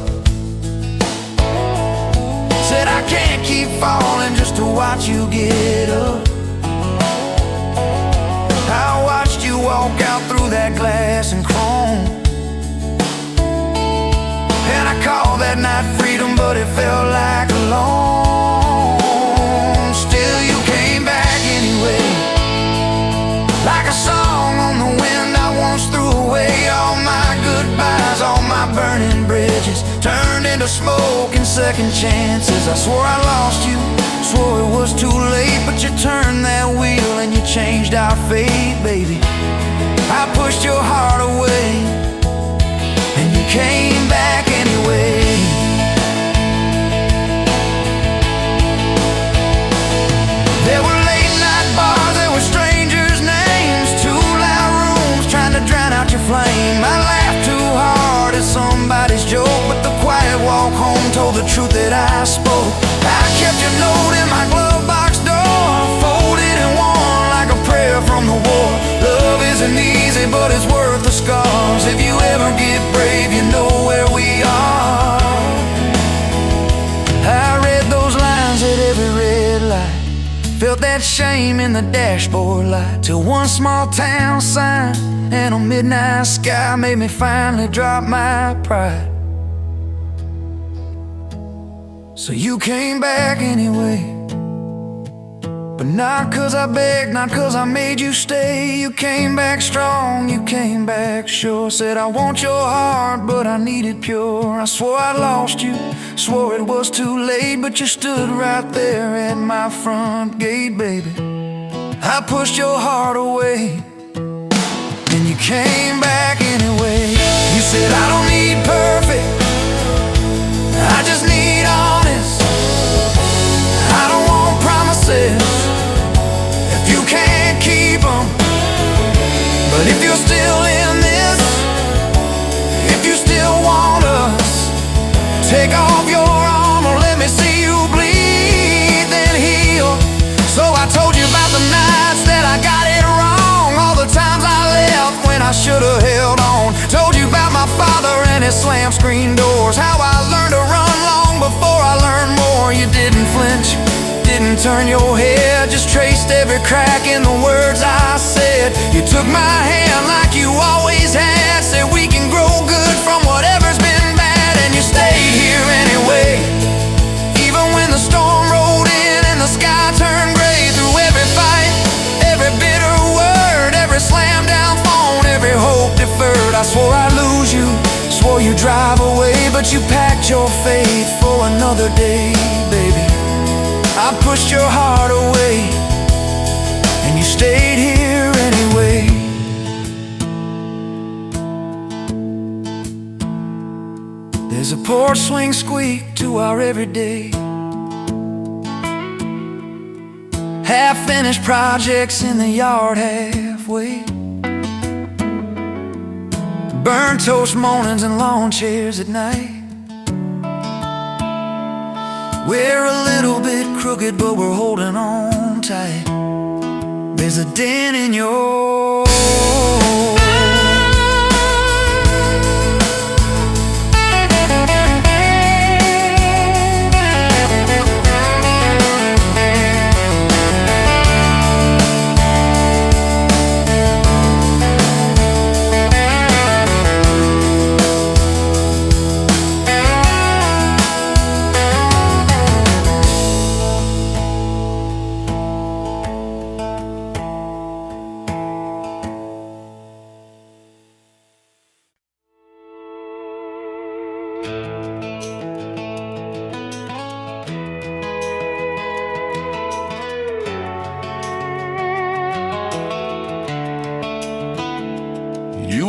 S1: said I can't keep falling just to watch you get up. I watched you walk out through that glass and chrome, and I called that night freedom, but it felt like alone. Still you came back anyway, like a song on the wind. I once threw away all my goodbyes, all my burning bridges turned into smoke and second chances. I swore I lost you, swore it was too late, but you turned that wheel and you changed our fate, baby. I pushed your heart away, and you came back anyway. There were late night bars, there were strangers' names, too loud rooms trying to drown out your flame. I laughed too hard at somebody's joke, but the quiet walk home told the truth that I spoke. I kept your note in my glove box door, folded and worn like a prayer from the war. Love isn't easy, but it's worth the scars. If you ever get brave, you know where we are. I read those lines at every red light, felt that shame in the dashboard light, till one small town sign and a midnight sky made me finally drop my pride. So you came back anyway, but not 'cause I begged, not 'cause I made you stay. You came back strong, you came back sure. Said I want your heart, but I need it pure. I swore I lost you, swore it was too late, but you stood right there at my front gate, baby. I pushed your heart away, and you came back anyway. You said I don't need perfect, I just need honest. I don't want promises if you can't keep them. But if you're still in this, if you still want us, take off your armor, let me see you bleed, then heal. So I told you about the nights that I got it wrong, all the times I left when I should have held on. Told you about my father and his slam screen doors, how I learned to run long before I learned more. You didn't flinch, didn't turn your head, just traced every crack in the words I said. You took my hand like you always had, said we can grow good from whatever's been bad, and you stayed here anyway. Even when the storm rolled in and the sky turned gray, through every fight, every bitter word, every slam down phone, every hope deferred. I swore I'd lose you, swore you'd drive away, but you packed your faith for another day, baby. I pushed your heart away, and you stayed here anyway. There's a porch swing squeak to our everyday, half-finished projects in the yard halfway, burnt toast mornings and lawn chairs at night. We're a little bit crooked, but we're holding on tight. There's a dent in your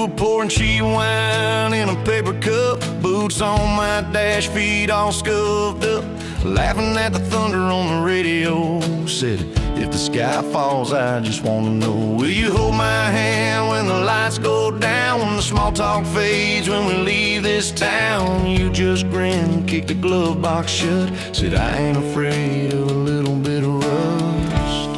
S1: were pouring cheap wine in a paper cup, boots on my dash, feet all scuffed up, laughing at the thunder on the radio. Said, if the sky falls, I just wanna know, will you hold my hand when the lights go down, when the small talk fades, when we leave this town? You just grinned, kicked the glove box shut, said, I ain't afraid of a little bit of rust.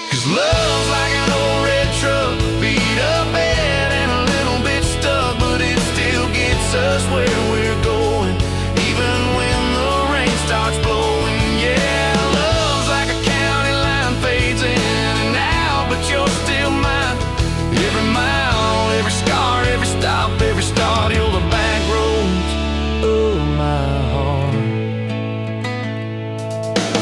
S1: 'Cause love's like an old red truck, beat up bad and a little bit stuck, but it still gets us where we're going, even when the rain starts blowing. Yeah, love's like a county line, fades in and out, but you're still mine. Every mile, every scar, every stop, every start, you're the back roads of my heart.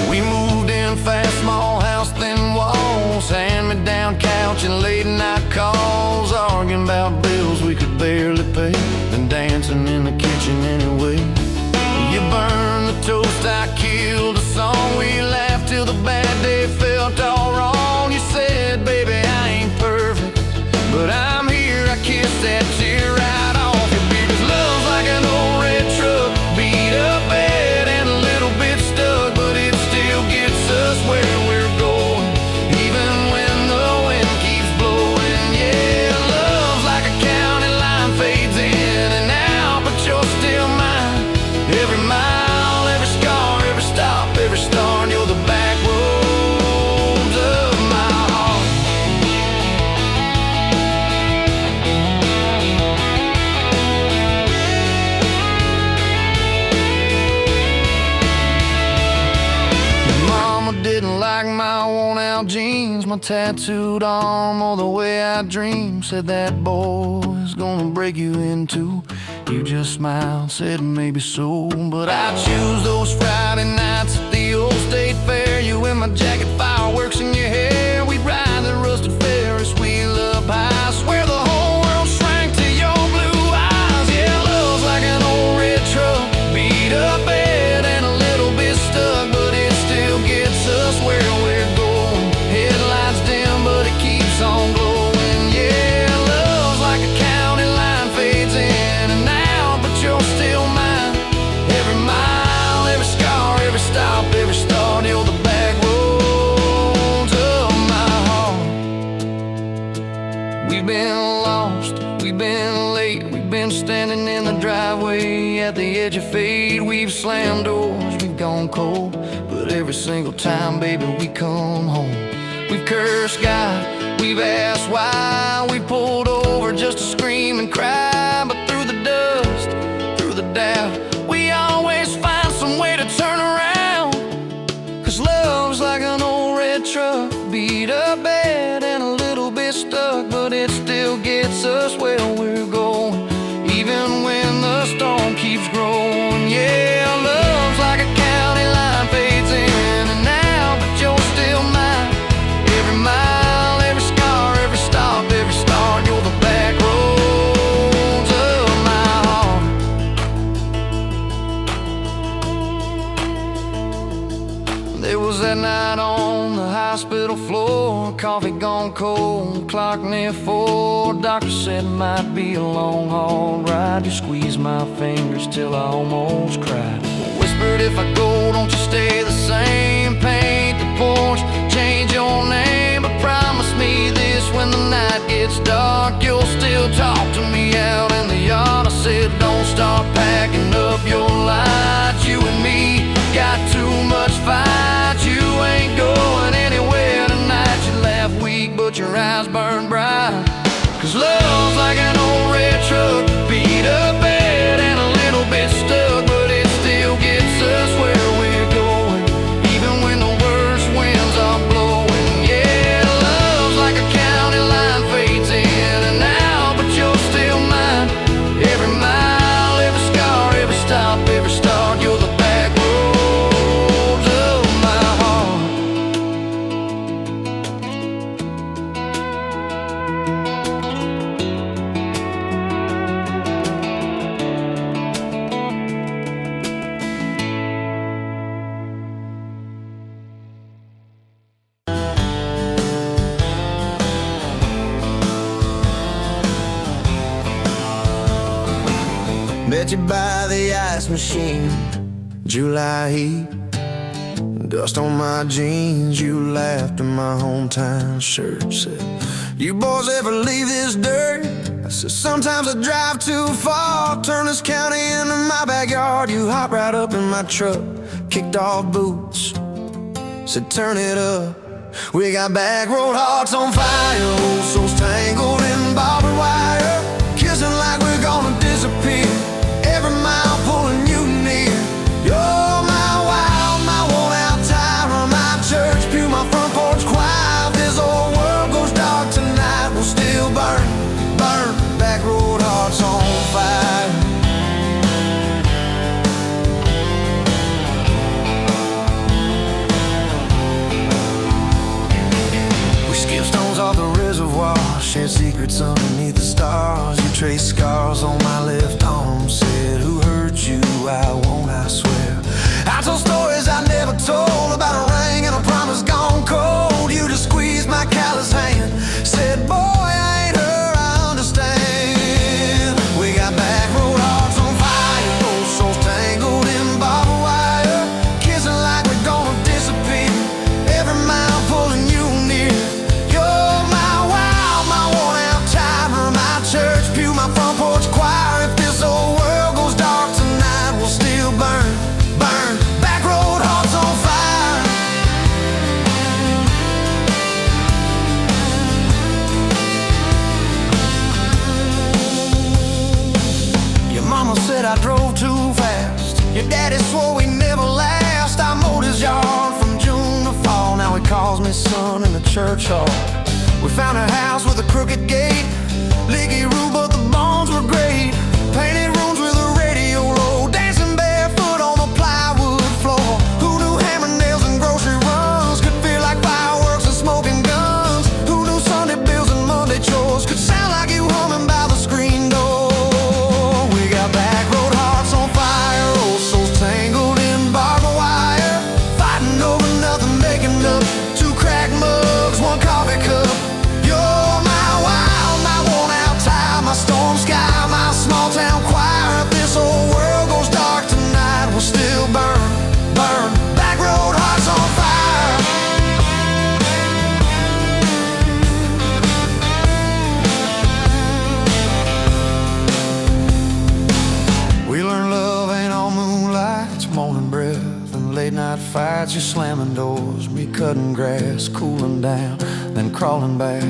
S1: We moved in fast, small house, thin walls, hand-me-down couch and late night calls, arguing about bills we could barely pay, and dancing in the kitchen anyway. You burned the toast, I killed the song, we laughed till the bad day felt all wrong. You said, baby, I ain't perfect, but I'm here, I kissed that tear right off your beard. 'Cause love's like an old red truck, beat up bad and a little bit stuck, but it still gets us where we're going, even when the wind keeps blowing. Yeah, love's like a county line, fades in and out, but you're still mine. Every mile, every scar, every stop, every start, you're the back roads of my heart. Mama didn't like my worn-out jeans, my tattooed arm, or the way I dream. Said that boy's gonna break you in two. You just smiled, said maybe so, but I choose those Friday nights at the old state fair. You in my jacket, fireworks in your hair. We'd ride the rusted Ferris wheel up high, swear the whole world shrank to your blue eyes. Yeah, love's like an old red truck, beat up bad and a little bit stuck, but it still gets us where we're going. Headlights dim, but it keeps on glowing. Yeah, love's like a county line, fades in and out, but you're still mine. Every mile, every scar, every stop, every start, you're the back roads of my heart. We've been lost, we've been late, we've been standing in the driveway at the edge of fate. We've slammed doors, we've gone cold, but every single time, baby, we come home. We've cursed God, we've asked why, we pulled over just to scream and cry, but through the dust, through the doubt, we always find some way to turn around. 'Cause love's like an old red truck, beat up bad and a little bit stuck, but it still gets us where we're going, even when the storm keeps growing. Yeah, love's like a county line, fades in and out, but you're still mine. Every mile, every scar, every stop, every start, you're the back roads of my heart. There was that night on the hospital floor, coffee gone cold, clock near 4. Doctor said it might be a long haul ride. You squeezed my fingers till I almost cried. Whispered, if I go, don't you stay the same. Paint the porch, change your name, but promise me this, when the night gets dark, you'll still talk to me out in the yard. I said, don't start packing up your lights. You and me got too much fight. You ain't going anywhere tonight. You laugh weak, but your eyes burn bright. 'Cause love's like an old red truck, beat up bad and a little bit stuck, but it still gets us where we're going, even when the worst winds are blowing. Yeah, love's like a county line, fades in and out, but you're still mine. Every mile, every scar, every stop, every start, you're the back roads of my heart. Met you by the ice machine, July heat, dust on my jeans. You laughed in my hometown shirt. Said, you boys ever leave this dirt? I said, sometimes I drive too far. Turn this county into my backyard. You hop right up in my truck, kicked off boots, said turn it up. We got back road hearts on fire, old souls tangled in barbed wire, kissing like we're gonna disappear, every mile pulling you near. You're my wild, my worn-out tire, my church pew, my front porch choir. If this old world goes dark tonight, we'll still burn, burn. Back road hearts on fire. Off the reservoir, shared secrets underneath the stars. You traced scars on my left arm, said who hurt you, I won't, I swear. I told stories I never told, about a ring and a promise gone cold. You just squeezed my callous hand, said boy, I ain't her, I understand. We got back road hearts on fire, old souls tangled in barbed wire, kissing like we're gonna disappear, every mile pulling you near. Church pew, my front porch choir. If this old world goes dark tonight, we'll still burn, burn. Back road hearts on fire. Your mama said I drove too fast. Your daddy swore we never last. I mowed his yard from June to fall. Now he calls me son in the church hall. We found a house with a crooked gate, leaky roof, but the bones were great. Painted rooms with a radio low, dancing barefoot on the plywood floor. Who knew hammer nails and grocery runs could feel like fireworks and smoking guns? Who knew Sunday bills and Monday chores could sound like you humming by the screen door? We got back road hearts on fire, old souls tangled in barbed wire, fighting over nothing, making up two cracked mugs, one coffee cup. Storm sky, my small town choir. If this old world goes dark tonight, we'll still burn, burn. Back road hearts on fire. We learned love ain't all moonlight, it's morning breath and late night fights. You're slamming doors, me cutting grass, cooling down, then crawling back.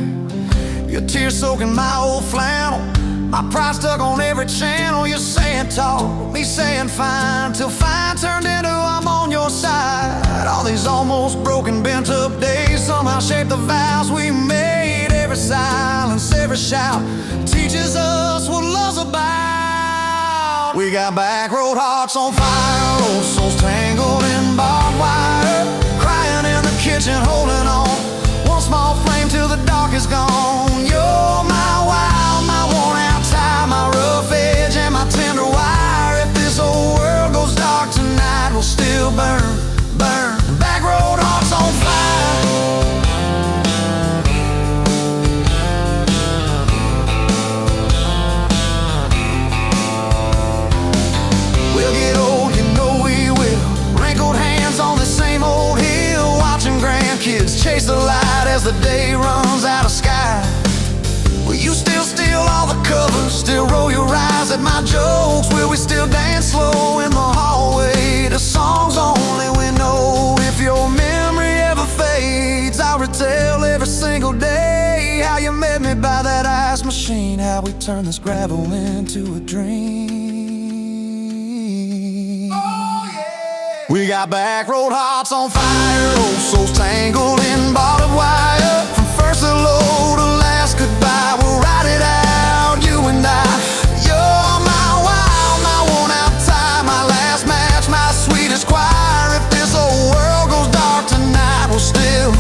S1: Your tears soaking my old flannel, my pride stuck on every channel. You're saying talk, me saying fine, till fine turned into I'm on your side. All these almost broken, bent up days somehow shaped the vows we made. Every silence, every shout teaches us what love's about. We got back road hearts on fire, old souls tangled in barbed wire, crying in the kitchen, holding on. One small flame till the dark is gone. You're my wild, my worn-out tie, my rough edge and my tender wire. If this old world goes dark tonight, we'll still burn, burn. Back road hearts on fire. We'll get old, you know we will. Wrinkled hands on the same old hill, watching grandkids chase the light as the day runs out of sky. Will you still steal all the covers, still roll your eyes at my jokes? Will we still dance slow in the hallway to songs only we know? If your memory ever fades, I'll retell every single day how you met me by that ice machine, how we turned this gravel into a dream. Oh, yeah. We got back road hearts on fire, old souls tangled in barbed wire. From first hello to last goodbye, we'll ride it out, you and I. You're my wild, my worn-out tie, my last match, my sweetest choir. If this old world goes dark tonight, we'll still.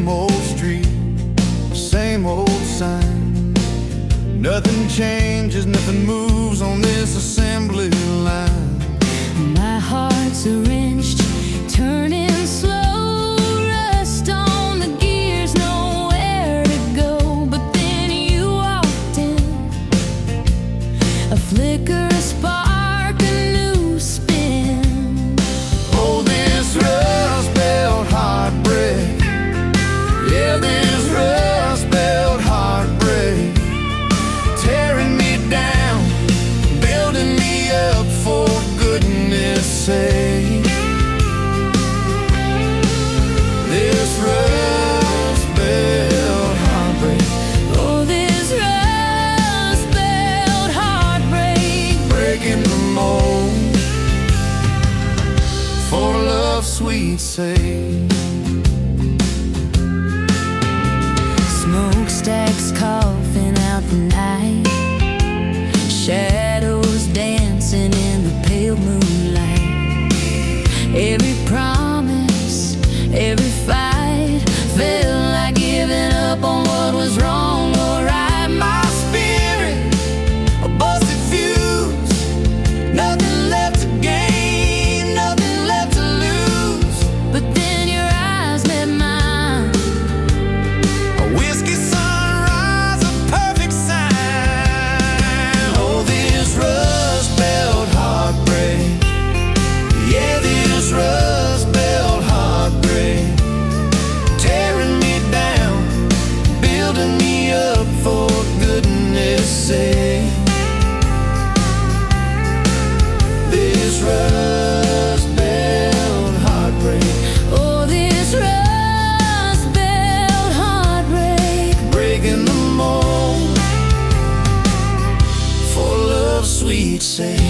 S1: same old street, same old sign. Nothing changes, nothing moves on this assembly line.
S2: My heart's a wrenched, turning slow, rust on the gears, nowhere to go. But then you walked in, a flicker, a spark, a new spin.
S1: Oh, this rust belt heartbreak, yeah, this rust belt heartbreak, tearing me down, building me up, for goodness sake. This rust belt heartbreak,
S2: Oh, this rust belt heartbreak,
S1: breaking the mold, for love's sweet sake.
S2: smokestacks coughing out the night, shadows dancing in the pale moonlight. Every promise, every fight felt like giving up on what was wrong or right.
S1: My spirit, a busted fuse, nothing left to gain, nothing left to lose.
S2: But then your eyes met mine.
S1: A whiskey sunrise, a perfect sign. Oh, this rust belt heartbreak, yeah, this rust belt heartbreak, tearing me down, building me up, for goodness sake. This rust belt heartbreak,
S2: Oh, this rust belt heartbreak,
S1: breaking the mold, for love's sweet sake.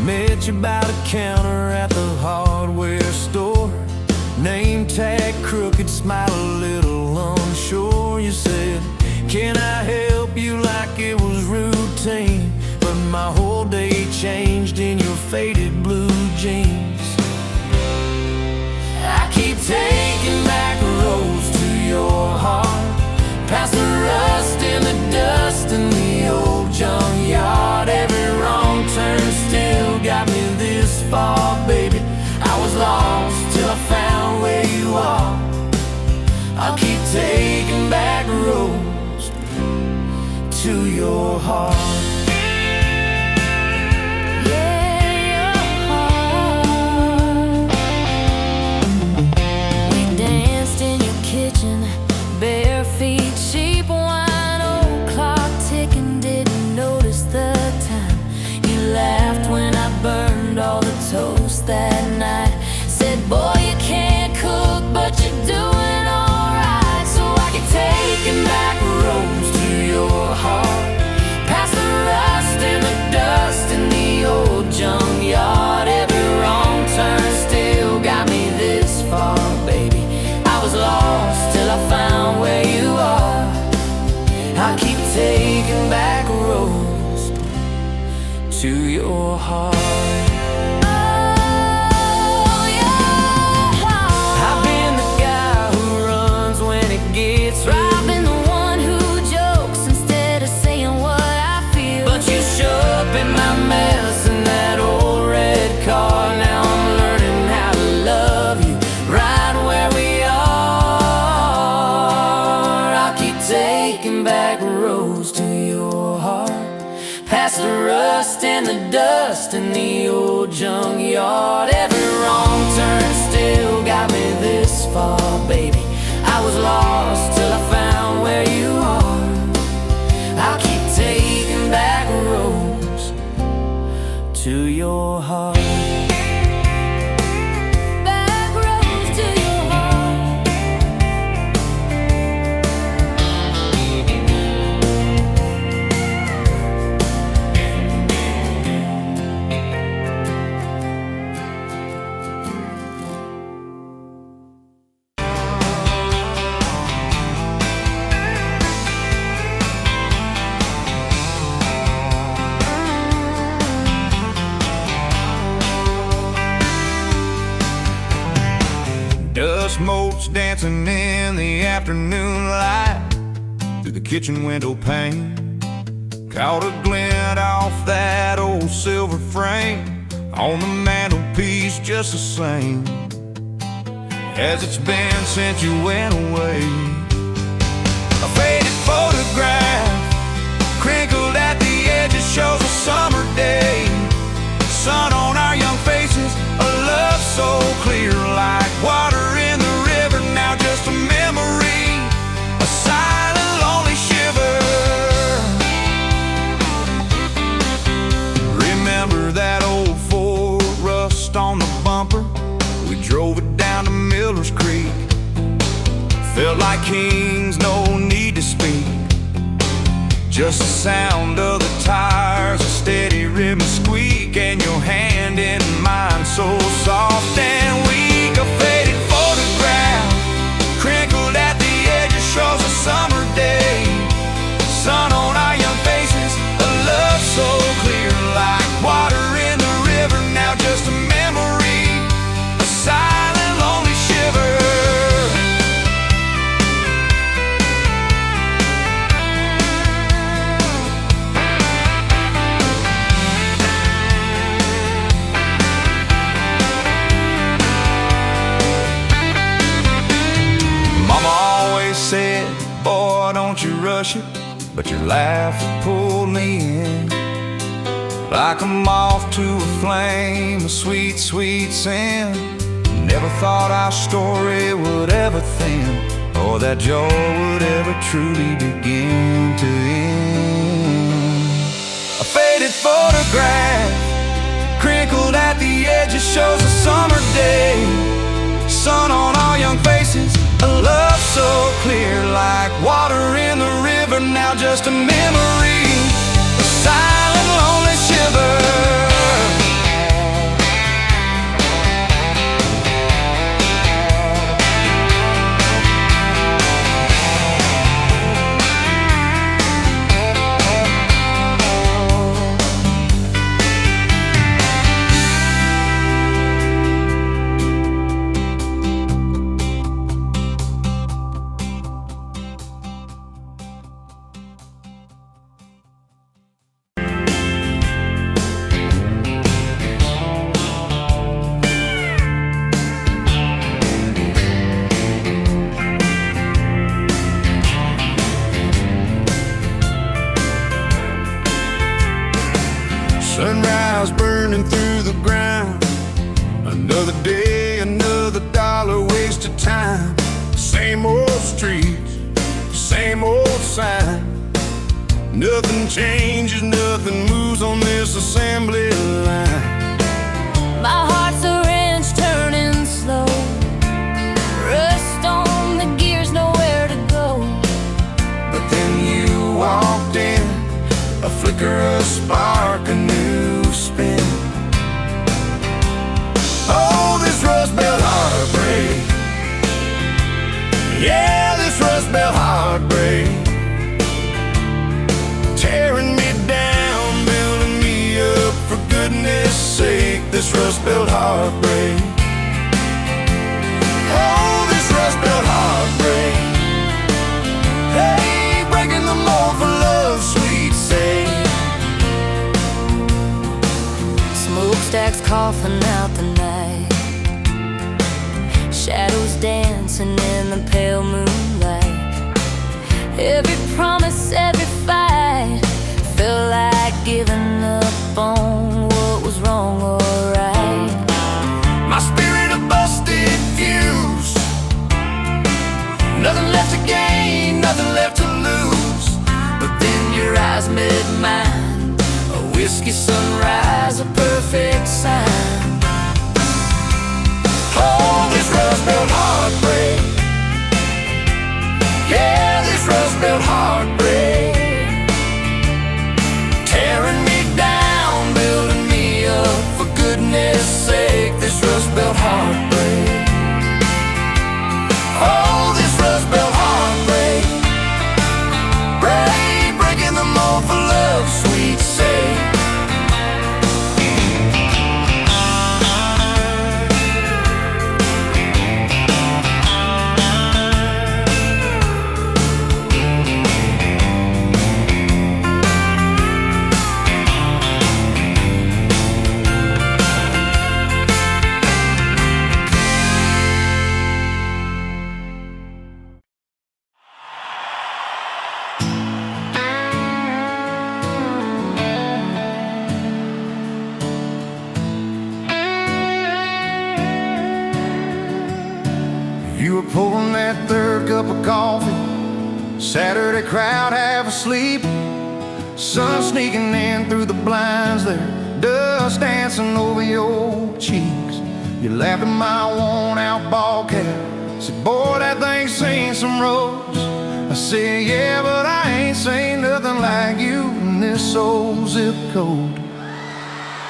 S1: Met you by the counter at the hardware store. Name tag crooked, smile a little unsure. You said, can I help you, like it was routine. But my whole day changed in your faded blue jeans. I keep taking back roads to your heart, past the rust and the dust in the old junkyard. Every wrong turn still got me this far, baby. I was lost till I found where you are. I'll keep taking back roads to your heart.
S2: Bare feet, cheap wine, old clock ticking, didn't notice the time. You laughed when I burned all the toast that night. Said, boy, you can't cook, but you're doing alright. So I keep taking back roads to your heart, past the rust and the dust in the old junkyard. Every wrong turn still got me this far, baby. I was lost till I found where you are. I keep taking back roads to your heart. Oh, your heart.
S1: I've been the guy who runs when it gets rough.
S2: I've been the one who jokes instead of saying what I feel.
S1: But you show up in my mess in that old red car. Now I'm learning how to love you right where we are. I keep taking back roads
S3: in the old junkyard. Every wrong turn still got me this far, baby. I was lost till I found where you are. I'll keep taking back roads to your heart.
S1: Dust motes dancing in the afternoon light through the kitchen window pane. Caught a glint off that old silver frame on the mantelpiece, just the same as it's been since you went away. A faded photograph crinkled at the edges shows a summer day. Sun on our young faces, a love so clear like water in the river. Now just a memory, a silent lonely shiver. Remember that old Ford, rust on the bumper? We drove it down to Miller's Creek. Felt like kings, no need to speak. Just the sound of the tires, a steady rhythm squeak, and your hand in mine so soft and weak. A faded photograph crinkled at the edges shows a summer day. Sun on our young faces, a love so clear like water in the river. Now just a memory, a silent lonely shiver. Said, boy, don't you rush it, but your laugh pulled me in like a moth to a flame, a sweet, sweet sin. Never thought our story would ever thin, or that joy would ever truly begin to end. A faded photograph crinkled at the edges shows a summer day. Sun on our young faces, a love so clear like water in the river. Now just a memory, a silent lonely shiver. Sunrise burning through the ground. Another day, another dollar wasted time. Same old streets, same old sign. Nothing changes, nothing moves on this assembly line.
S2: My heart's a wrench turning slow. Rust on the gears, nowhere to go.
S1: But then you walked in, a flicker, a spark, a new spin. Oh, this rust belt heartbreak. Yeah, this rust belt heartbreak. Tearing me down, building me up, for goodness sake, this rust belt heartbreak. Oh, this rust belt heartbreak. Hey, breaking the mold for love's sweet sake.
S2: Smokestacks coughing out the night. Shadows dancing in the pale moonlight. Every promise, every fight felt like giving up on what was
S3: wrong or right.
S1: My spirit a busted fuse, nothing left to gain, nothing left to lose.
S3: But then your eyes met mine, a whiskey sunrise, a perfect sign.
S1: Oh, this rust-belt heartbreak, yeah, this rust-belt heartbreak, tearing me down, building me up. For goodness sake, this rust-belt heartbreak. Oh, this rust-belt heartbreak, breaking the mold for love's sweet sake. You were pouring that third cup of coffee, Saturday crowd half asleep, sun sneaking in through the blinds there, dust dancing over your cheeks. You laughed at my worn out ball cap, said, boy, that thing's seen some roads. I said, yeah, but I ain't seen nothing like you in this old zip code.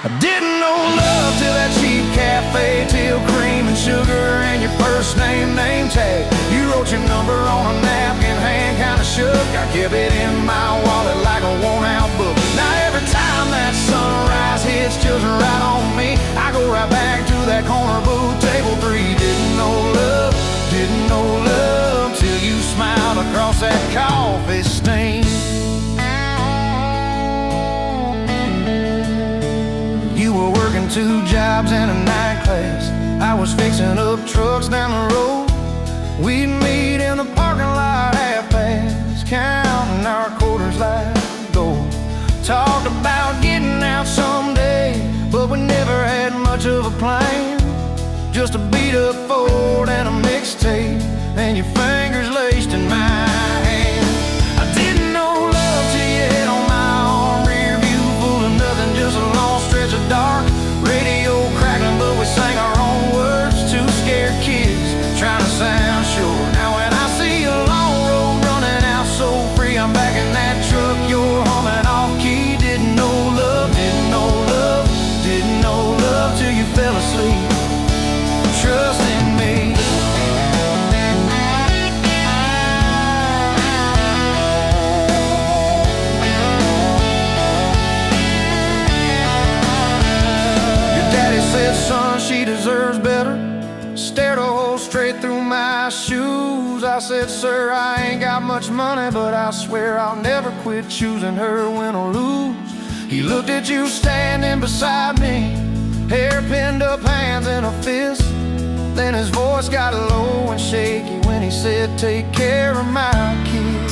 S1: I didn't know love till that cheap cafe, till cream and sugar and your first name tag. You wrote your number on a napkin, hand kinda shook. I kept it in my wallet like a worn-out book. Now every time that sunrise hits just right on me, I go right back to that corner booth, table 3. Didn't know love till you smiled across that coffee stain. You were working 2 jobs and a night class, I was fixing up trucks down the road. We'd meet in the parking lot half-past, counting our quarters like gold. Talked about getting out someday, but we never had much of a plan. Just a beat-up Ford and a mixtape, and your fingers laced in my hand. I didn't know love till you hit on my arm, rear view full of nothing, just a long stretch of dark. Radio crackling, but we sang our own words, 2 scared kids trying to sound sure. Now when I see a long road running out so free, I'm back in that truck, you're humming off key. Didn't know love till you fell asleep, trust in me. Your daddy said, son, she deserves better. Stared a hole straight through my shoes. I said, sir, I ain't got much money, but I swear I'll never quit choosing her, win or lose. He looked at you standing beside me, hair pinned up, hands in a fist. Then his voice got low and shaky when he said, take care of my kid.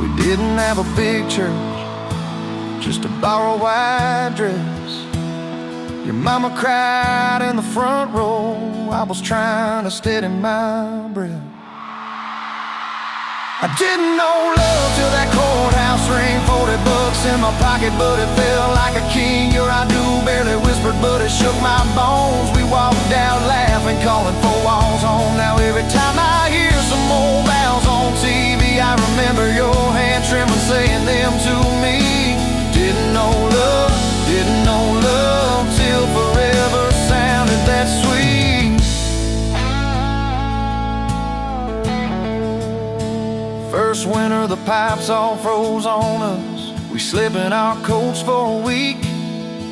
S1: We didn't have a big church, just a borrowed white dress. Your mama cried in the front row, I was trying to steady my breath. I didn't know love till that courthouse ring, 40 bucks in my pocket, but it felt like a king. Your I do barely whispered, but it shook my bones. We walked out laughing, calling 4 walls home. Now every time I hear some old vows on TV, I remember your hand trembling, saying them to me. Didn't know love till forever sounded that sweet. First winter, the pipes all froze on us. We slept in our coats for a week.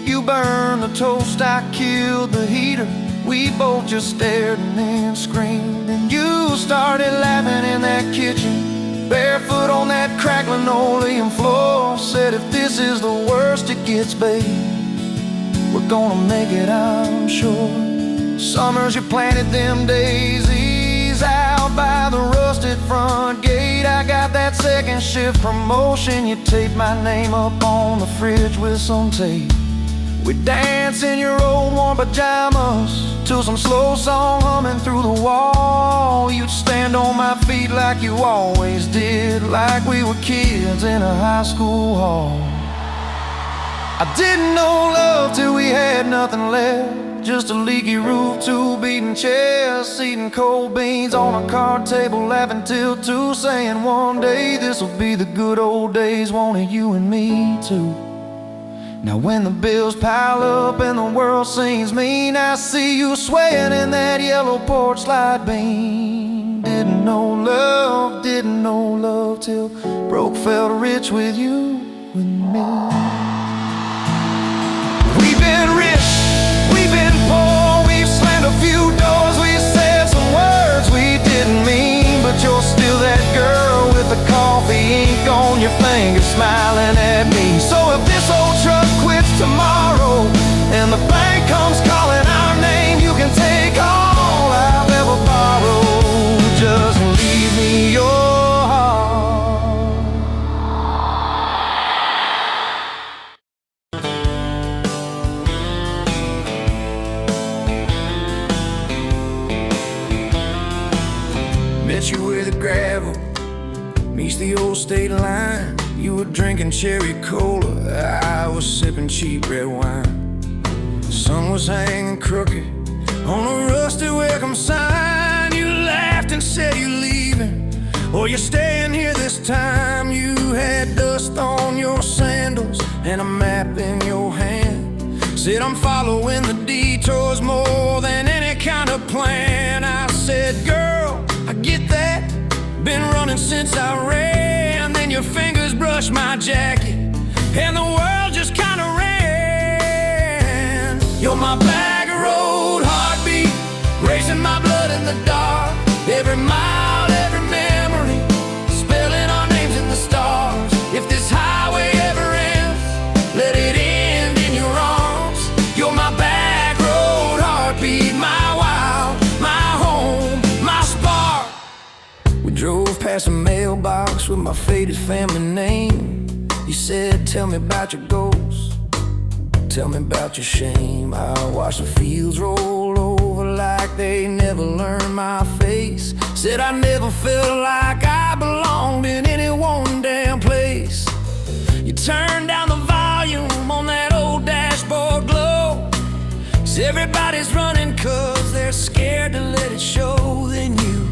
S1: You burned the toast, I killed the heater. We both just stared and then screamed. And you started laughing in that kitchen, barefoot on that cracked linoleum floor. Said, if this is the worst it gets, babe, we're gonna make it, I'm sure. Summers you planted them daisies out by the rusted front gate. I got that second shift promotion. You taped my name up on the fridge with some tape. We dance in your old warm pajamas to some slow song humming through the wall. You'd stand on my feet like you always did, like we were kids in a high school hall. I didn't know love till we had nothing left, just a leaky roof, two beating chairs, eating cold beans on a card table, laughing till 2, saying one day this'll be the good old days, wanted you and me too. Now when the bills pile up and the world seems mean, I see you swaying in that yellow porch light beam. Didn't know love till broke felt rich with you and me. We've been rich, we've been poor, we've slammed a few doors, we said some words we didn't mean, but you're still that girl with the coffee ink on your finger smiling at me. So if this old truck quits tomorrow and the bank comes calling our name, you can take all I've ever borrowed, just leave me your heart.
S3: Met you where the gravel meets the old state line. You were drinking cherry cola, I was sipping cheap red wine. The sun was hanging crooked on a rusty welcome sign. You laughed and said you're leaving, or you're staying here this time. You had dust on your sandals and a map in your hand. Said I'm following the detours more than any kind of plan. I said, girl, I get that, been running since I ran. Then your fingers brushed my jacket and the world just kinda ran. You're my back road heartbeat, racing my blood in the dark. Every mile, every memory, spelling our names in the stars. If this highway ever ends, let it end in your arms. You're my back road heartbeat, my wild, my home, my spark. We drove past a mailbox with my faded family name. You said, tell me about your goals, tell me about your shame. I watched the fields roll over like they never learned my face. Said I never felt like I belonged in any one damn place. You turned down the volume on that old dashboard glow. 'Cause everybody's running 'cause they're scared to let it show. Then you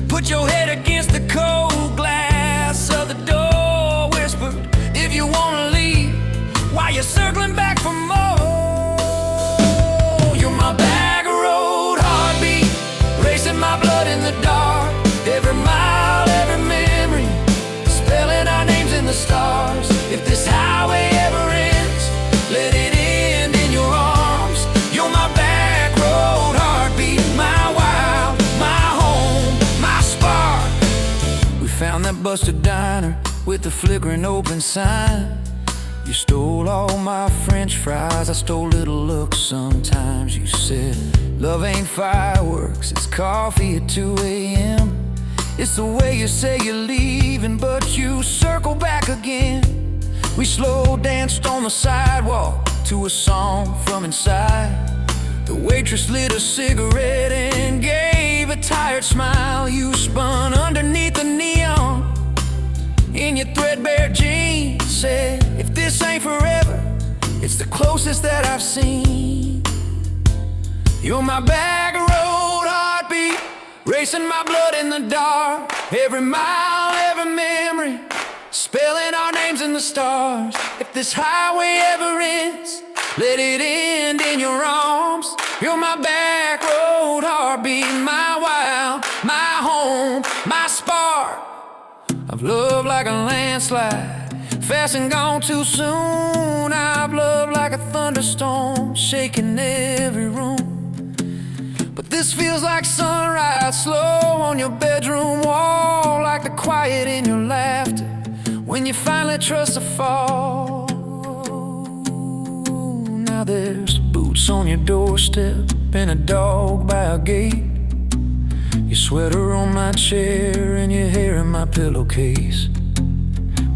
S3: put your head against the cold glass of the door, whispered, if you wanna leave, why you circling back for more? You're my back road heartbeat, racing my blood in the dark. Every mile, every memory, spelling our names in the stars. If this highway ever ends, let it end in your arms. You're my back road heartbeat, my wild, my home, my spark. We found that busted diner with the flickering open sign. You stole all my French fries, I stole little looks sometimes. You said, love ain't fireworks, it's coffee at 2 a.m. It's the way you say you're leaving, but you circle back again. We slow danced on the sidewalk to a song from inside. The waitress lit a cigarette and gave a tired smile. You spun underneath the neon in your threadbare jeans. Said, if this ain't forever, it's the closest that I've seen. You're my back road heartbeat, racing my blood in the dark. Every mile, every memory, spelling our names in the stars. If this highway ever ends, let it end in your arms. You're my back road heartbeat, my wild, my home, my spark. I've loved like a landslide, fast and gone too soon. I've loved like a thunderstorm, shaking every room. But this feels like sunrise, slow on your bedroom wall, like the quiet in your laughter when you finally trust a fall. Now there's boots on your doorstep and a dog by a gate. Your sweater on my chair and your hair in my pillowcase.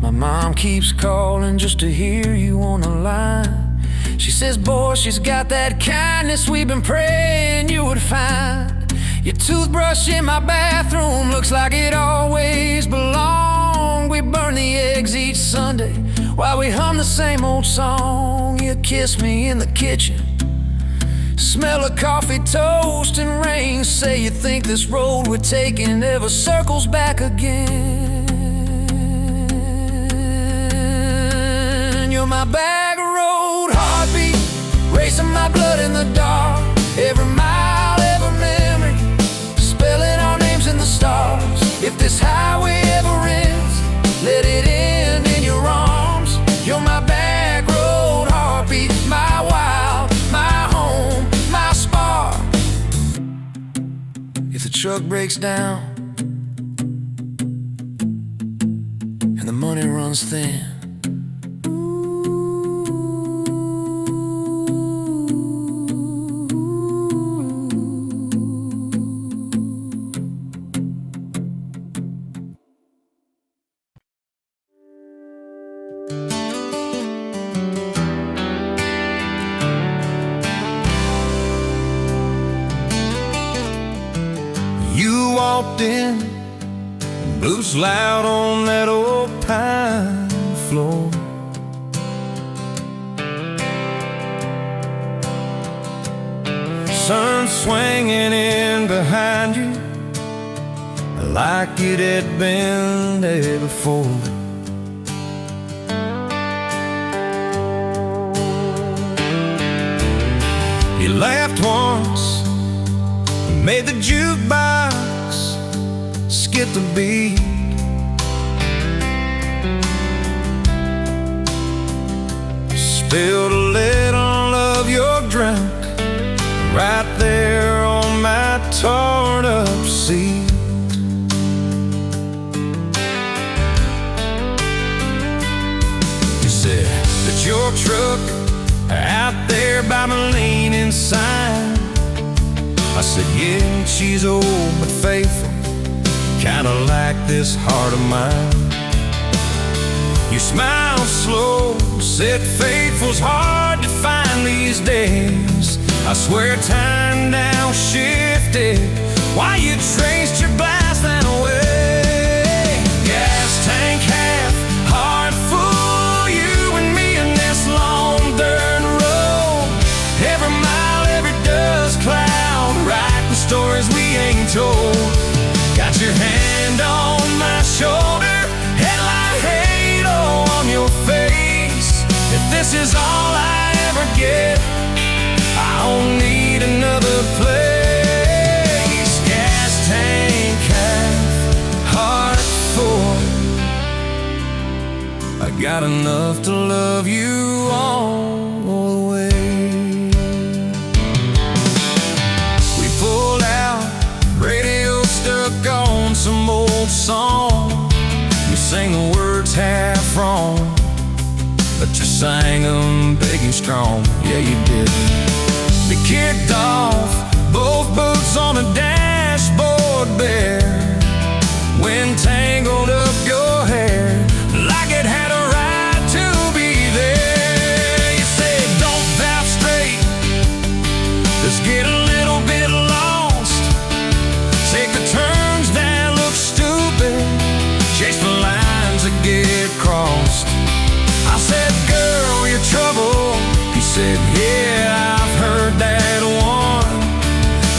S3: My mom keeps calling just to hear you on the line. She says, boy, she's got that kindness we've been praying you would find. Your toothbrush in my bathroom looks like it always belonged. We burn the eggs each Sunday while we hum the same old song. You kiss me in the kitchen, smell of coffee, toast, and rain. Say you think this road we're taking ever circles back again. You're my back road heartbeat, racing my blood in the dark. Every mile, every memory, spelling our names in the stars. If this highway ever ends, let it end in your arms. You're my back road heartbeat, my wild, my home, my spark. If the truck breaks down and the money runs thin,
S1: you walked in, boots loud on that old pine floor. Sun swinging in behind you like it had been there before. You laughed once, made the jukebox skip the beat. Spilled a little of your drink right there on my torn up seat. You said that your truck out there by my leaning sign. I said, yeah, she's old but faithful, kinda like this heart of mine. You smiled slow, said faithful's hard to find these days. I swear time now shifted while you traced your blast that away. Gas tank half, heart full, you and me in this long dirt road. Every mile, every dust cloud, writing stories we ain't told. Got your hand on my shoulder, headlight halo on your face. If this is all I ever get, I don't need another place. Gas tank half, heart full. I got enough to love you all the way. We pulled out, radio stuck on some old song. You sang the words half wrong, but you sang them big and strong. Yeah, you did. We kicked off, both boots on the dashboard bare. Wind tangled up your hair like it had a right to be there. You said, don't valve straight, let's get a little bit lost. Take the turns that look stupid, chase the lines that get crossed. I said, girl, you're trouble. He said, yeah, I've heard that one.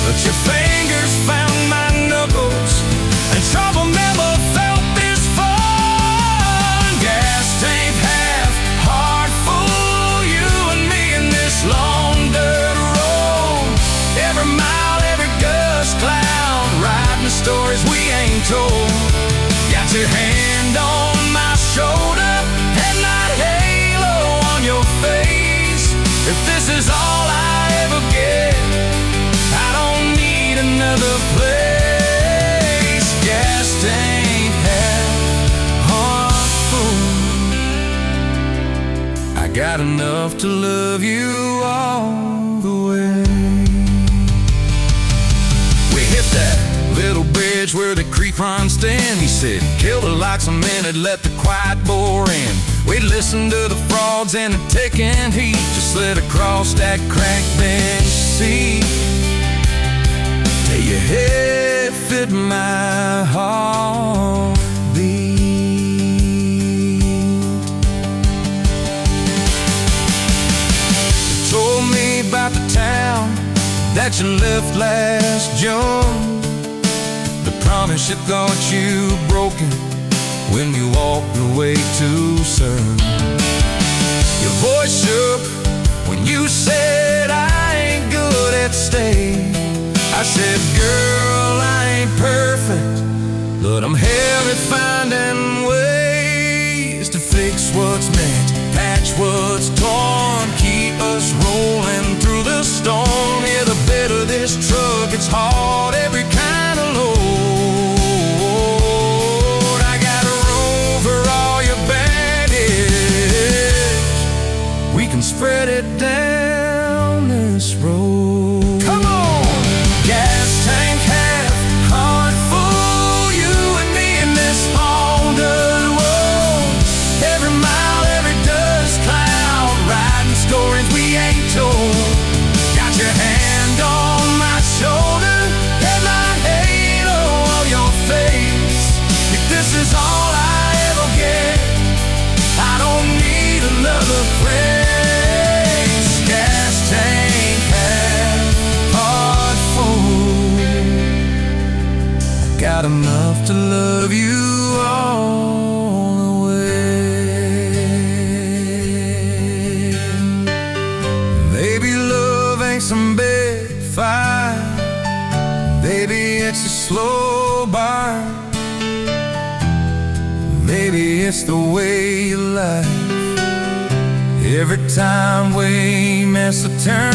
S1: But your fingers found my knuckles, and trouble never felt this fun. Gas tank half, heart full, you and me in this long dirt road. Every mile, every gust cloud, writing stories we ain't told. Got your hand on my shoulder, headlight halo on your face. If this is all I ever get, I don't need another place. Gas tank half, heart full. I got enough to love you all the way. We hit that little bridge where the creek runs in. He said, kill the lights a minute, let the quiet bore in. We'd listen to the frauds and the ticking heat, just slid across that crack bench seat till your head fit my heartbeat. You told me about the town that you left last June, the promise you thought you broken when you walked away too soon. Your voice shook when you said I ain't good at staying. I said, girl, I ain't perfect, but I'm hell at finding ways to fix what's meant, patch what's torn, keep us rolling through the storm. Yeah, the bed of this truck, it's hard, every kind of load. I got room for all your baggage. We can spread it down this road. Come on! Gas tank half, heart full, you and me in this haunted world. Every mile, every dust cloud, riding stories we ain't told. Got your hand on my shoulder, and my halo on your face. If this is all I ever get, I don't need another place. Gas tank half, heart full. Got enough to love you all the way. Baby, love ain't some big fight. Baby, it's a slow burn. Maybe it's the way you lie. Every time we miss a turn,